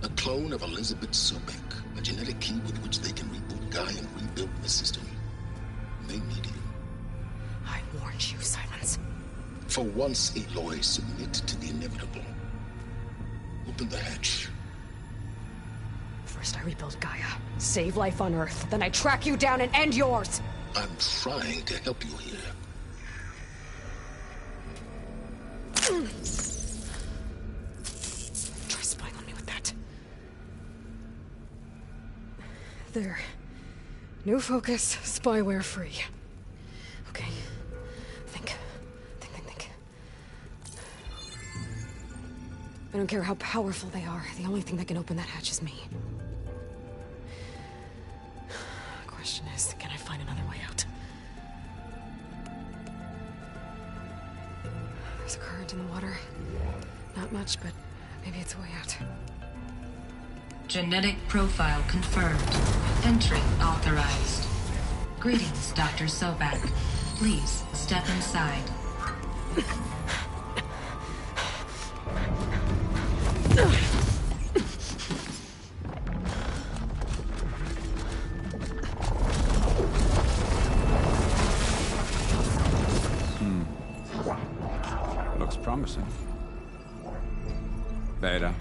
A clone of Elizabeth Sobek, a genetic key with which they can reboot Gaia and rebuild the system. They need you. I warned you, Silence. For once, Aloy, submit to the inevitable. Open the hatch. First I rebuild Gaia, save life on Earth, then I track you down and end yours! I'm trying to help you here. Try spying on me with that. There. New focus, spyware free. Okay. Think. I don't care how powerful they are. The only thing that can open that hatch is me. Question is, can I find another way out? There's a current in the water. Not much, but maybe it's a way out. Genetic profile confirmed. Entry authorized. Greetings, Dr. Sobak. Please step inside. Looks promising. Beta.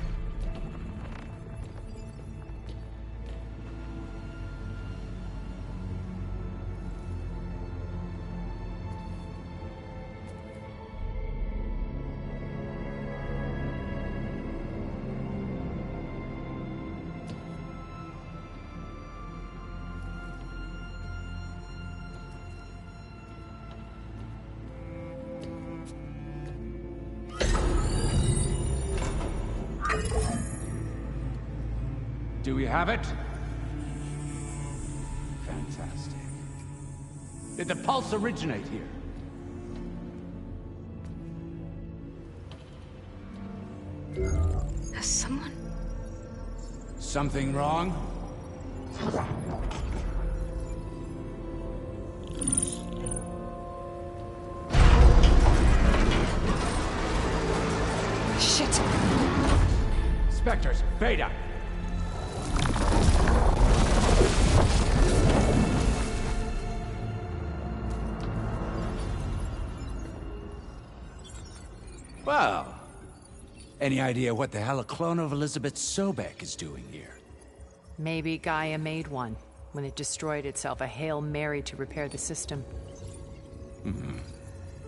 Do we have it? Fantastic. Did the pulse originate here? Has someone... Something wrong? Shit! Spectres, Beta! Well, any idea what the hell a clone of Elizabeth Sobek is doing here? Maybe Gaia made one when it destroyed itself, a Hail Mary to repair the system.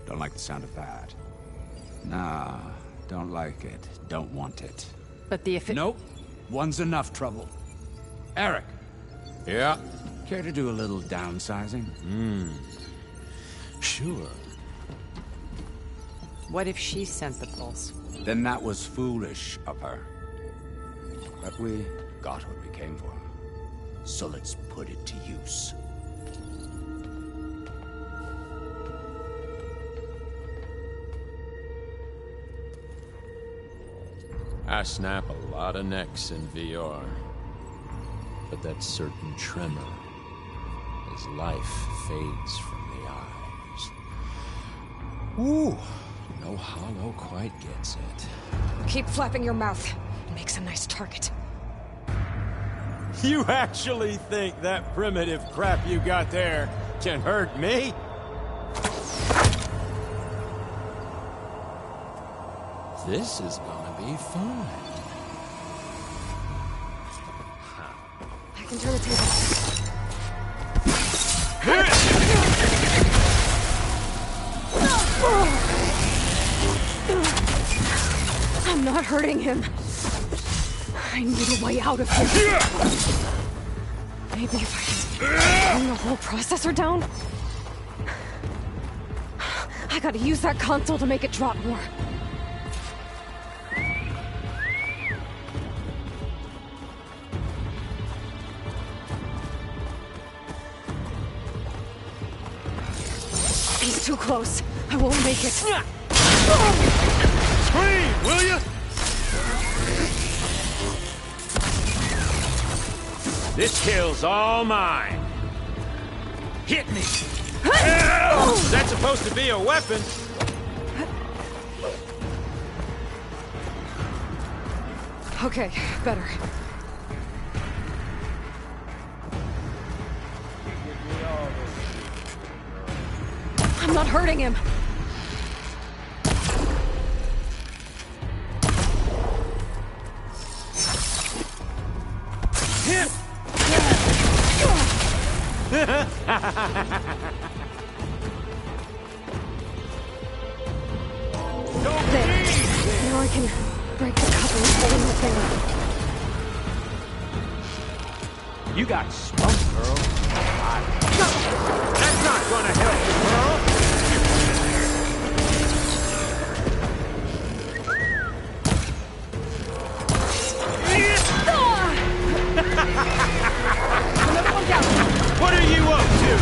Don't like the sound of that. Nah, don't like it. Don't want it. But the Nope. One's enough trouble. Eric. Yeah? Care to do a little downsizing? Sure. What if she sent the pulse? Then that was foolish of her. But we got what we came for. So let's put it to use. I snap a lot of necks in VR. But that certain tremor as life fades from the eyes. Ooh, no hollow quite gets it. Keep flapping your mouth. It makes a nice target. You actually think that primitive crap you got there can hurt me? This is gonna be fun. I can turn the table. I'm not hurting him. I need a way out of here. Maybe if I bring the whole processor down? I gotta use that console to make it drop more. He's too close. I won't make it. Scream, will you? This kill's all mine. Hit me. Is that supposed to be a weapon? Okay, better. I'm not hurting him. There. Now I can break the cover and pull the thing You got smoked, girl. That's not gonna help you, girl. What are you up to?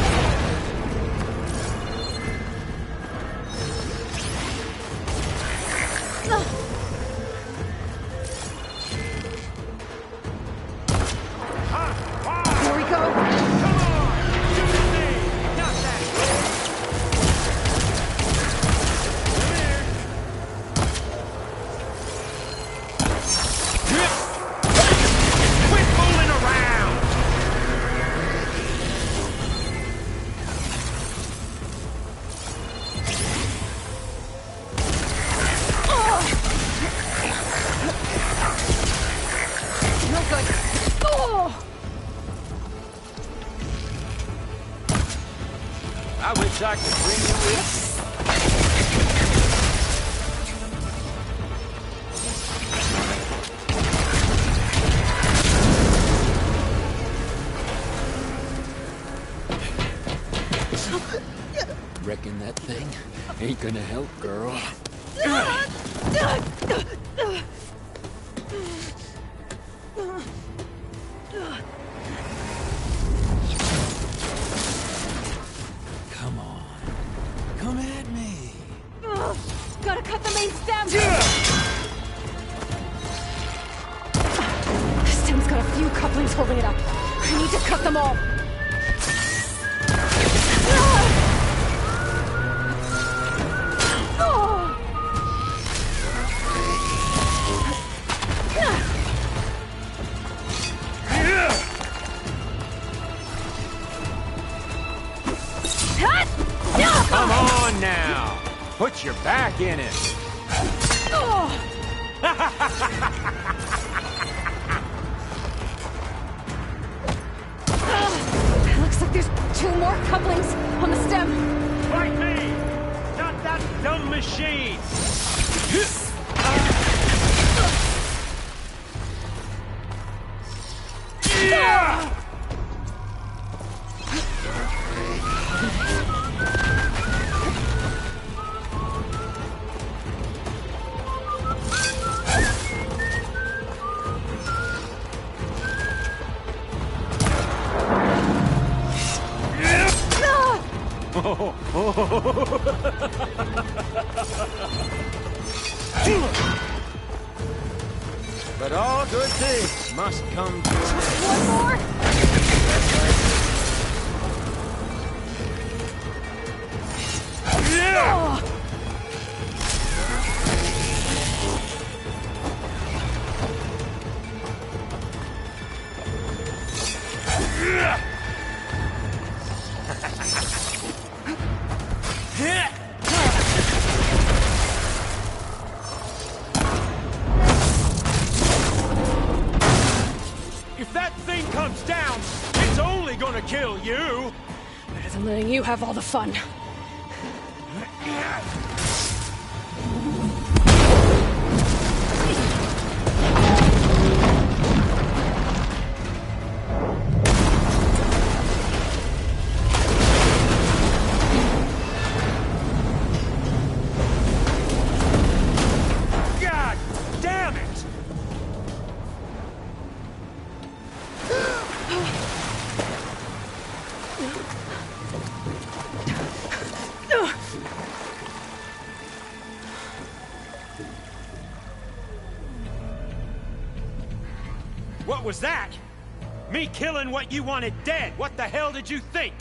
I wish I could bring you in. Reckon that thing ain't gonna help, girl. Come on. Come at me. Gotta cut the main stem! The stem's got a few couplings holding it up. I need to cut them all. Come on now! Put your back in it! Looks like there's 2 more couplings on the stem. Fight me! Not that dumb machine! But all good things must come to an end. One more? Yeah! If that thing comes down, it's only gonna kill you! Better than letting you have all the fun. God damn it! What was that? Me killing what you wanted dead. What the hell did you think?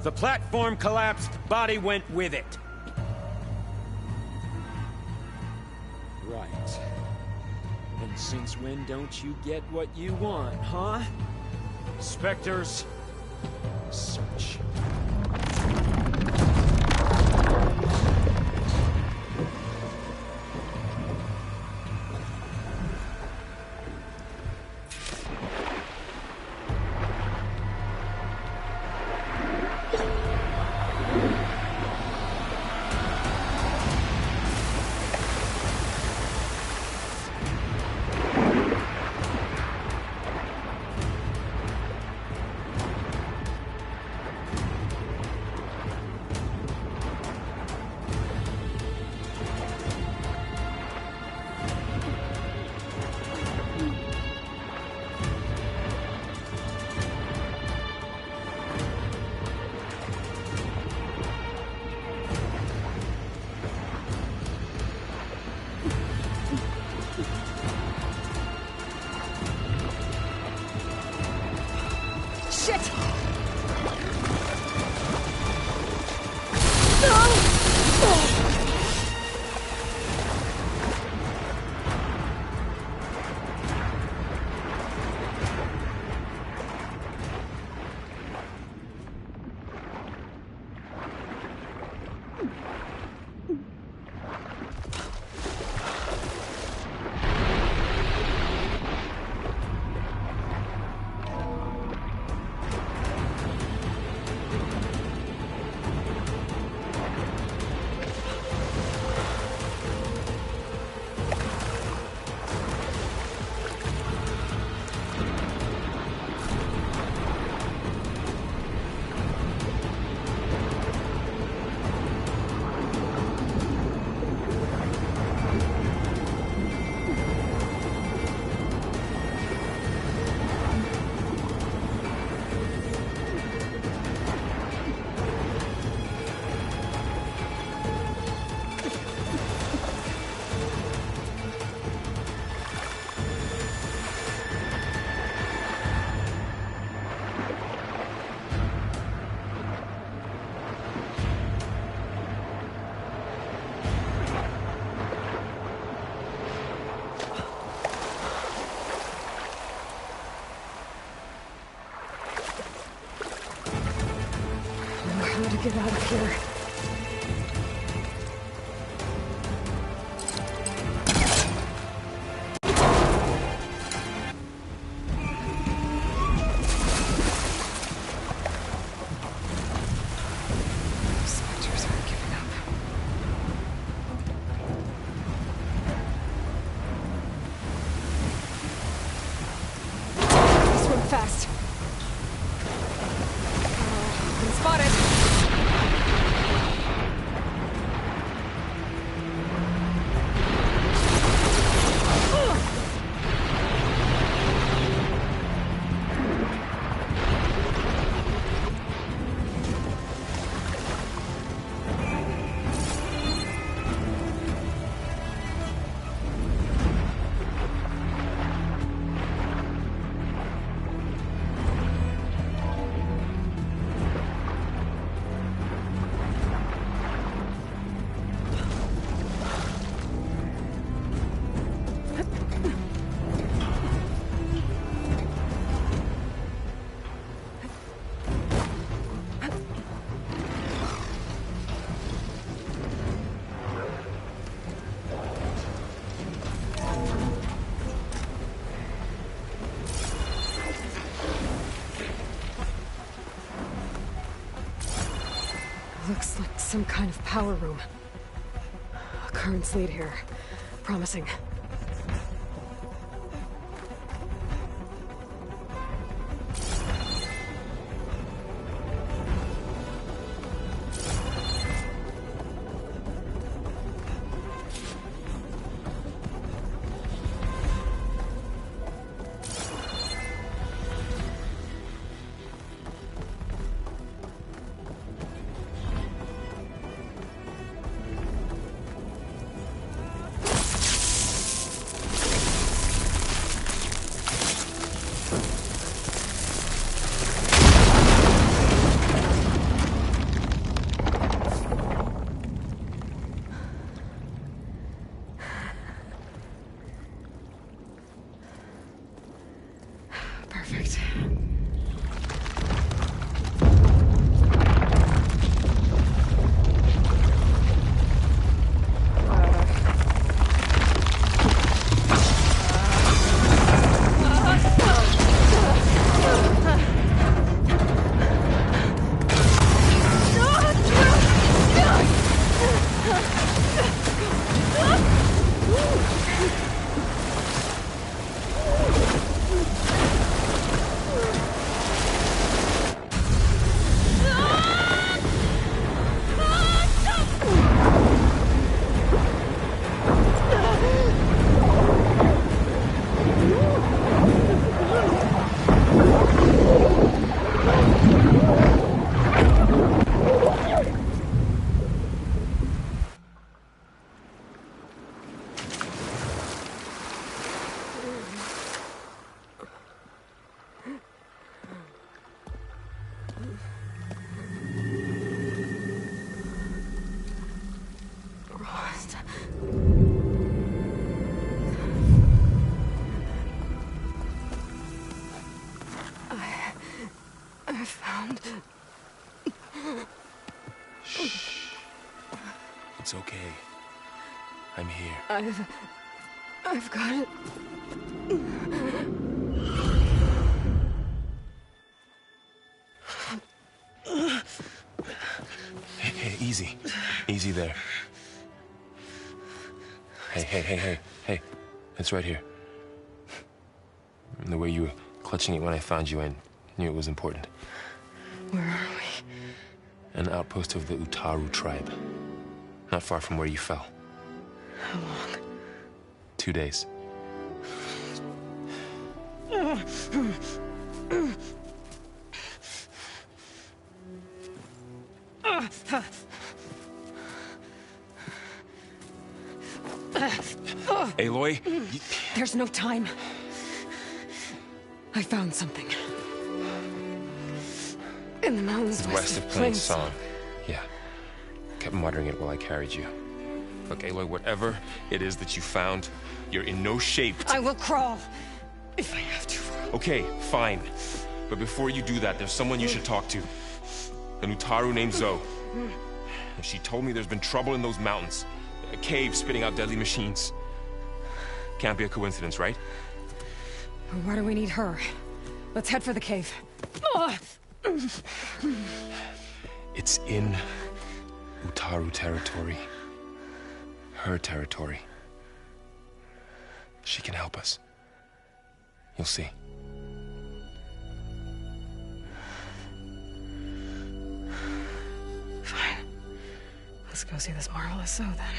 The platform collapsed, body went with it. Right. And since when don't you get what you want, huh? Spectres, search. How to get out of here. Spectres aren't giving up. Swim fast. Been spotted. Looks like some kind of power room. Currents lead here. Promising. Perfect. I found... Shh. It's okay. I'm here. I've got it. Hey, easy. Easy there. Hey. It's right here. The way you were clutching it when I found you, I knew it was important. Where are we? An outpost of the Utaru tribe. Not far from where you fell. How long? 2 days. Aloy? There's no time. I found something. In the mountains west of Plain Song. Yeah. Kept muttering it while I carried you. Look, Aloy, whatever it is that you found, you're in no shape to... I will crawl, if I have to. Okay, fine. But before you do that, there's someone you should talk to. An Utaru named Zoe. And she told me there's been trouble in those mountains. A cave spitting out deadly machines. Can't be a coincidence, right? Why do we need her? Let's head for the cave. It's in Utaru territory. Her territory. She can help us. You'll see. Fine. Let's go see this marvelous Zoe then.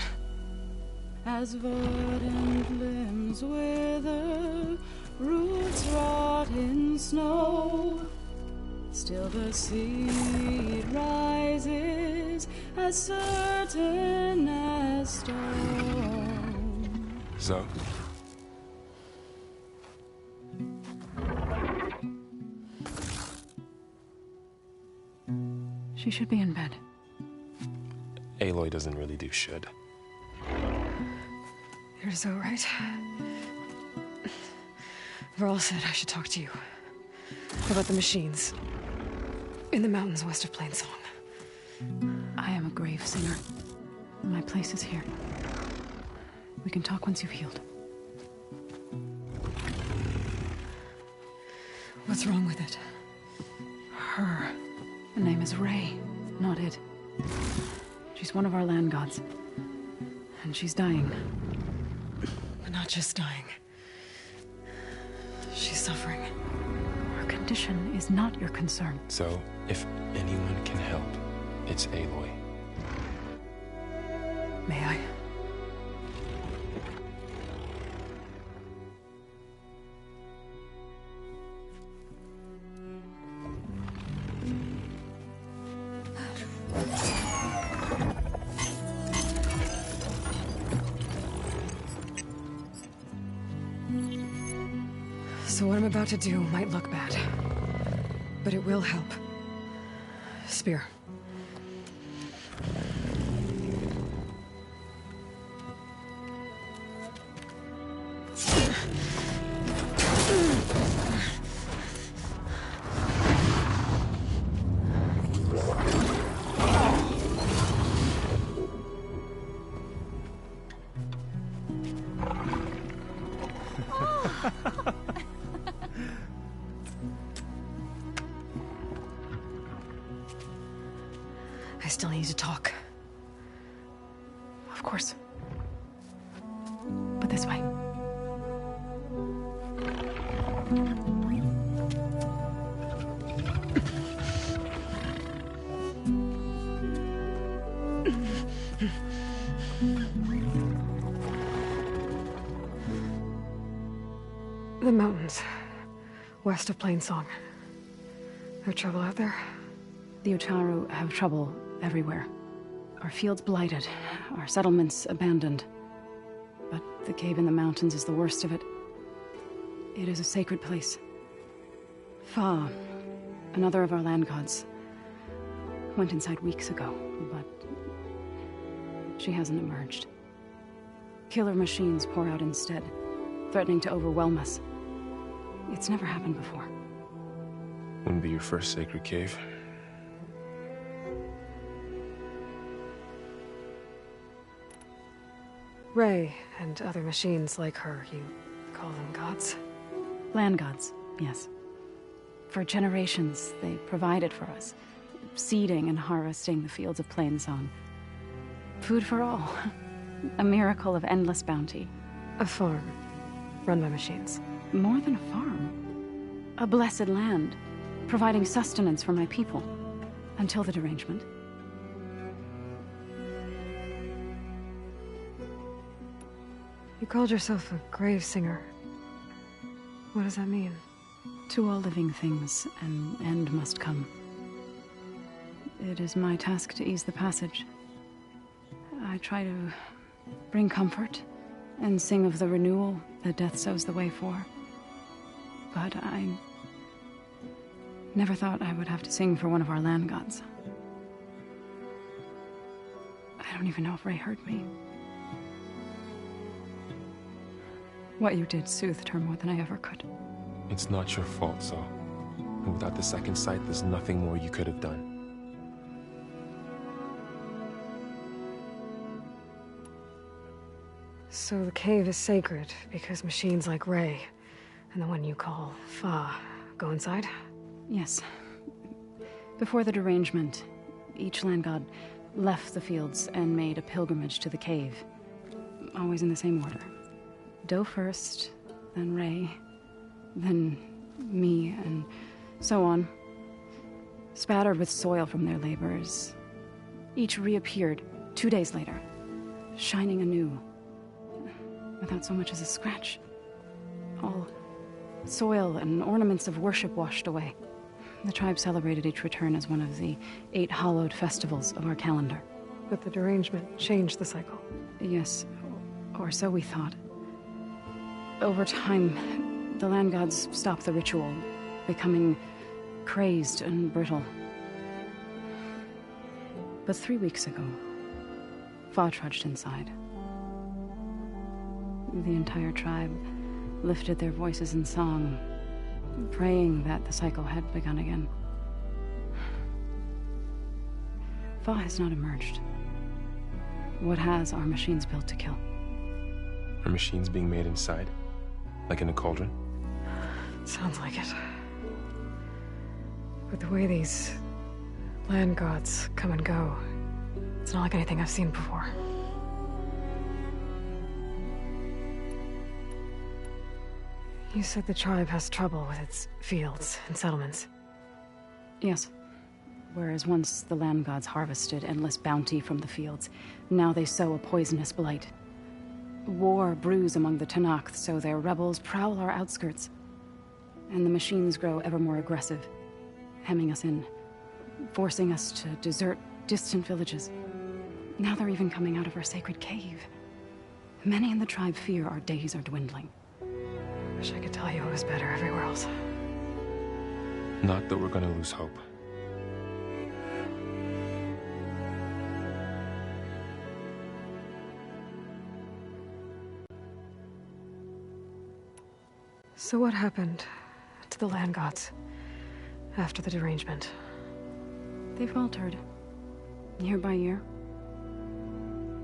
As verdant limbs wither, roots rot in snow, still the seed rises as certain as stone. Zoe? She should be in bed. Aloy doesn't really do should. You're Zoe, right? Varl said I should talk to you about the machines in the mountains west of Plainsong. I am a grave singer. My place is here. We can talk once you've healed. What's wrong with it? Her. Her name is Ray, not it. She's one of our land gods. And she's dying. But not just dying. She's suffering. Her condition is not your concern. So, if anyone can help, it's Aloy. May I? So what I'm about to do might look bad, but it will help. Spear. I still need to talk. Of course. But this way. The mountains, west of Plainsong. There trouble out there? The Utaru have trouble everywhere. Our fields blighted, our settlements abandoned. But the cave in the mountains is the worst of it. It is a sacred place. Fa, another of our land gods, went inside weeks ago, but she hasn't emerged. Killer machines pour out instead, threatening to overwhelm us. It's never happened before. Wouldn't be your first sacred cave. Ray and other machines like her, you call them gods? Land gods, yes. For generations, they provided for us, seeding and harvesting the fields of Plainsong. Food for all. A miracle of endless bounty. A farm, run by machines. More than a farm. A blessed land, providing sustenance for my people. Until the derangement. You called yourself a grave singer. What does that mean? To all living things, an end must come. It is my task to ease the passage. I try to bring comfort and sing of the renewal that death sows the way for. But I never thought I would have to sing for one of our land gods. I don't even know if Ray heard me. What you did soothed her more than I ever could. It's not your fault, Zoe. And without the second sight, there's nothing more you could have done. So the cave is sacred because machines like Ray and the one you call Fa go inside? Yes. Before the derangement, each land god left the fields and made a pilgrimage to the cave. Always in the same order. Doe first, then Ray, then me, and so on. Spattered with soil from their labors. Each reappeared 2 days later, shining anew, without so much as a scratch. All soil and ornaments of worship washed away. The tribe celebrated each return as one of the 8 hallowed festivals of our calendar. But the derangement changed the cycle. Yes, or so we thought. Over time, the land gods stopped the ritual, becoming crazed and brittle. But 3 weeks ago, Fa trudged inside. The entire tribe lifted their voices in song, praying that the cycle had begun again. Fa has not emerged. What has are machines built to kill. Are machines being made inside? Like in a cauldron? Sounds like it. But the way these land gods come and go, it's not like anything I've seen before. You said the tribe has trouble with its fields and settlements. Yes. Whereas once the land gods harvested endless bounty from the fields, now they sow a poisonous blight. War brews among the Tanakh, so their rebels prowl our outskirts. And the machines grow ever more aggressive, hemming us in, forcing us to desert distant villages. Now they're even coming out of our sacred cave. Many in the tribe fear our days are dwindling. Wish I could tell you it was better everywhere else. Not that we're gonna lose hope. So what happened to the land gods after the derangement? They faltered, year by year.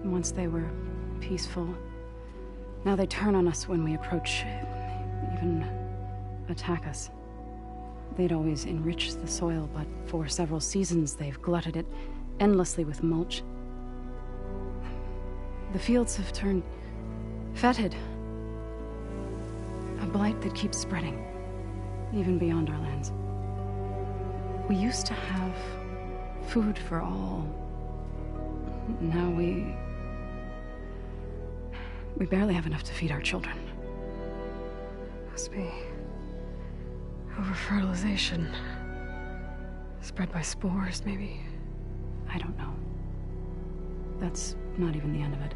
Once they were peaceful. Now they turn on us when we approach, even attack us. They'd always enriched the soil, but for several seasons they've glutted it endlessly with mulch. The fields have turned fetid. A blight that keeps spreading, even beyond our lands. We used to have food for all. Now we barely have enough to feed our children. Must be over-fertilization. Spread by spores, maybe? I don't know. That's not even the end of it.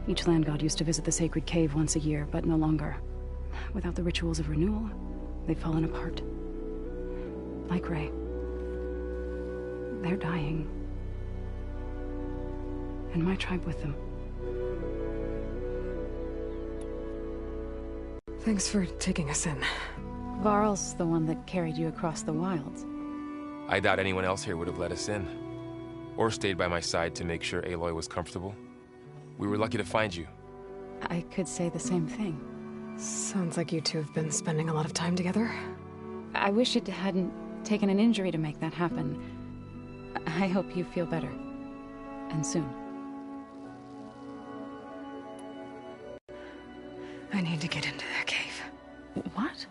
Each land god used to visit the sacred cave once a year, but no longer. Without the rituals of renewal, they've fallen apart. Like Ray. They're dying. And my tribe with them. Thanks for taking us in. Varl's the one that carried you across the wilds. I doubt anyone else here would have let us in. Or stayed by my side to make sure Aloy was comfortable. We were lucky to find you. I could say the same thing. Sounds like you two have been spending a lot of time together. I wish it hadn't taken an injury to make that happen. I hope you feel better. And soon. I need to get into their cave. What?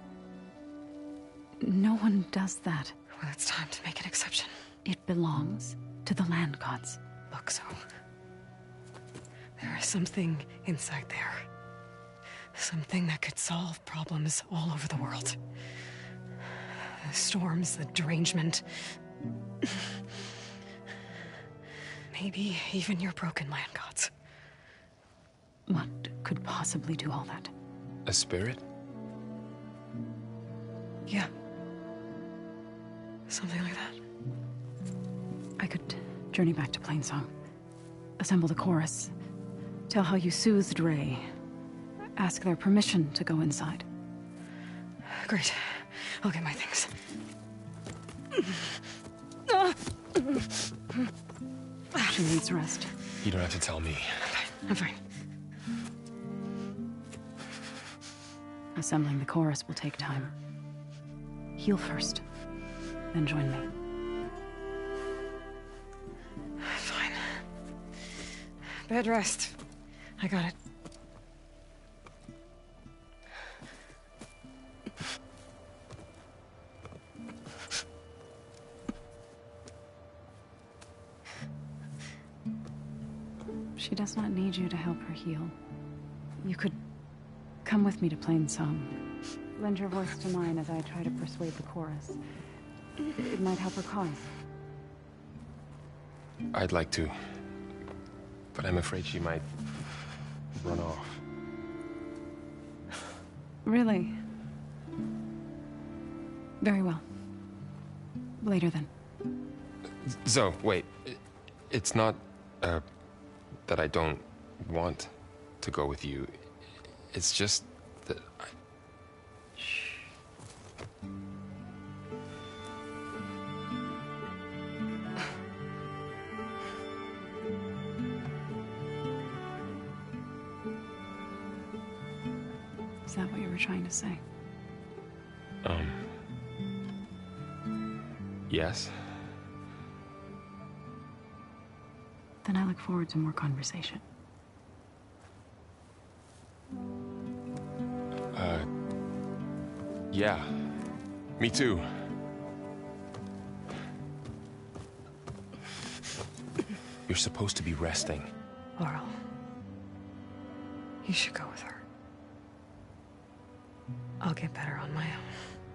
No one does that. Well, it's time to make an exception. It belongs to the land gods. Look, so... there is something inside there. Something that could solve problems all over the world. The storms, the derangement. Maybe even your broken land gods. What could possibly do all that? A spirit? Yeah. Something like that. I could journey back to Plainsong. Assemble the chorus. Tell how you soothed Ray. Ask their permission to go inside. Great. I'll get my things. She needs rest. You don't have to tell me. I'm fine. Assembling the chorus will take time. Heal first, then join me. Fine. Bed rest. I got it. She does not need you to help her heal. You could come with me to Plainsong. Lend your voice to mine as I try to persuade the chorus. It might help her cause. I'd like to, but I'm afraid she might run off. Really? Very well. Later then. Zoe, wait. It's not, that I don't want to go with you. It's just that I... Is that what you were trying to say? Yes? Then I look forward to more conversation. Yeah. Me too. You're supposed to be resting. Laurel. You should go with her. I'll get better on my own.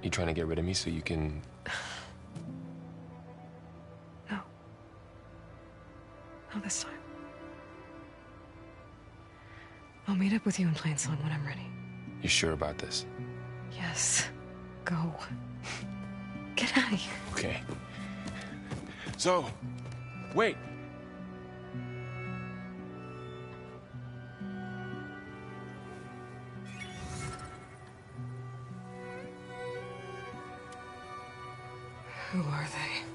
You trying to get rid of me so you can... No. Not this time. I'll meet up with you in Plainsong when I'm ready. You sure about this? Yes. Go. Get out of here. Okay. So, wait. Who are they?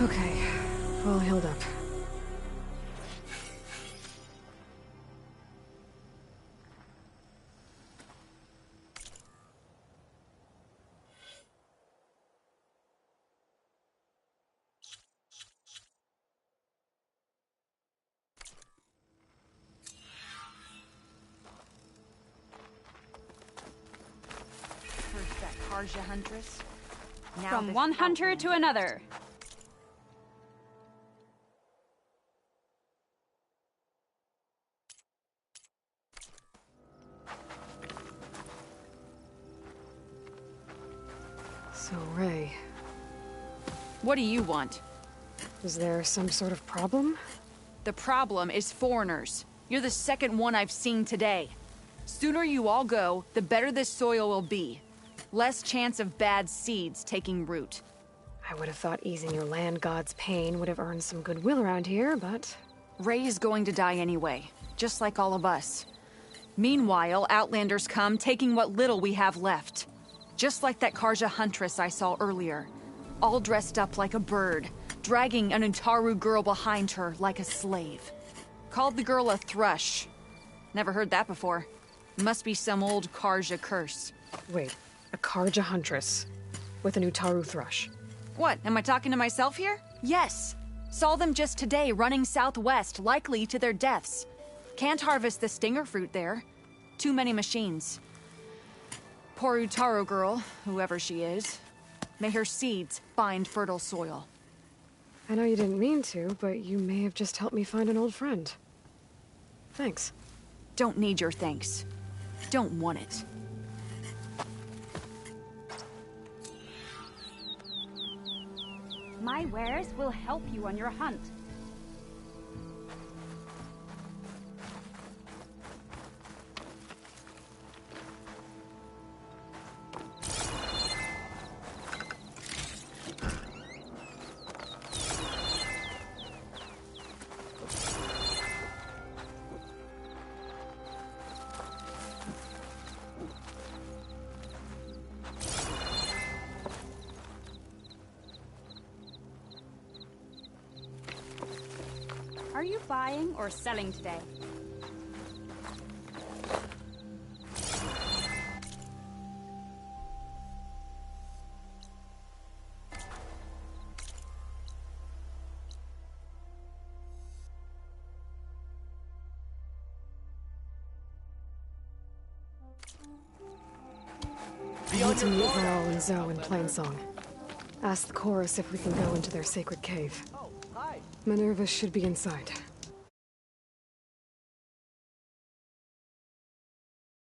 Okay, all healed up. First that Karja huntress. Now From this one hunter outlander. to another. So, Ray, What do you want? is there some sort of problem? The problem is foreigners. You're the second one I've seen today. Sooner you all go, the better this soil will be. Less chance of bad seeds taking root. I would have thought easing your land god's pain would have earned some goodwill around here, but... Ray is going to die anyway, just like all of us. Meanwhile, Outlanders come, taking what little we have left. Just like that Karja huntress I saw earlier. All dressed up like a bird, dragging an Utaru girl behind her like a slave. Called the girl a thrush. Never heard that before. Must be some old Karja curse. Wait, a Karja huntress with an Utaru thrush. What, am I talking to myself here? Yes. Saw them just today running southwest, likely to their deaths. Can't harvest the stinger fruit there. Too many machines. Poor Utaru girl, whoever she is. May her seeds find fertile soil. I know you didn't mean to, but you may have just helped me find an old friend. Thanks. Don't need your thanks. Don't want it. My wares will help you on your hunt. Are you buying or selling today? I need to meet Varel and Zoe in Plainsong. Ask the chorus if we can go into their sacred cave. Minerva should be inside.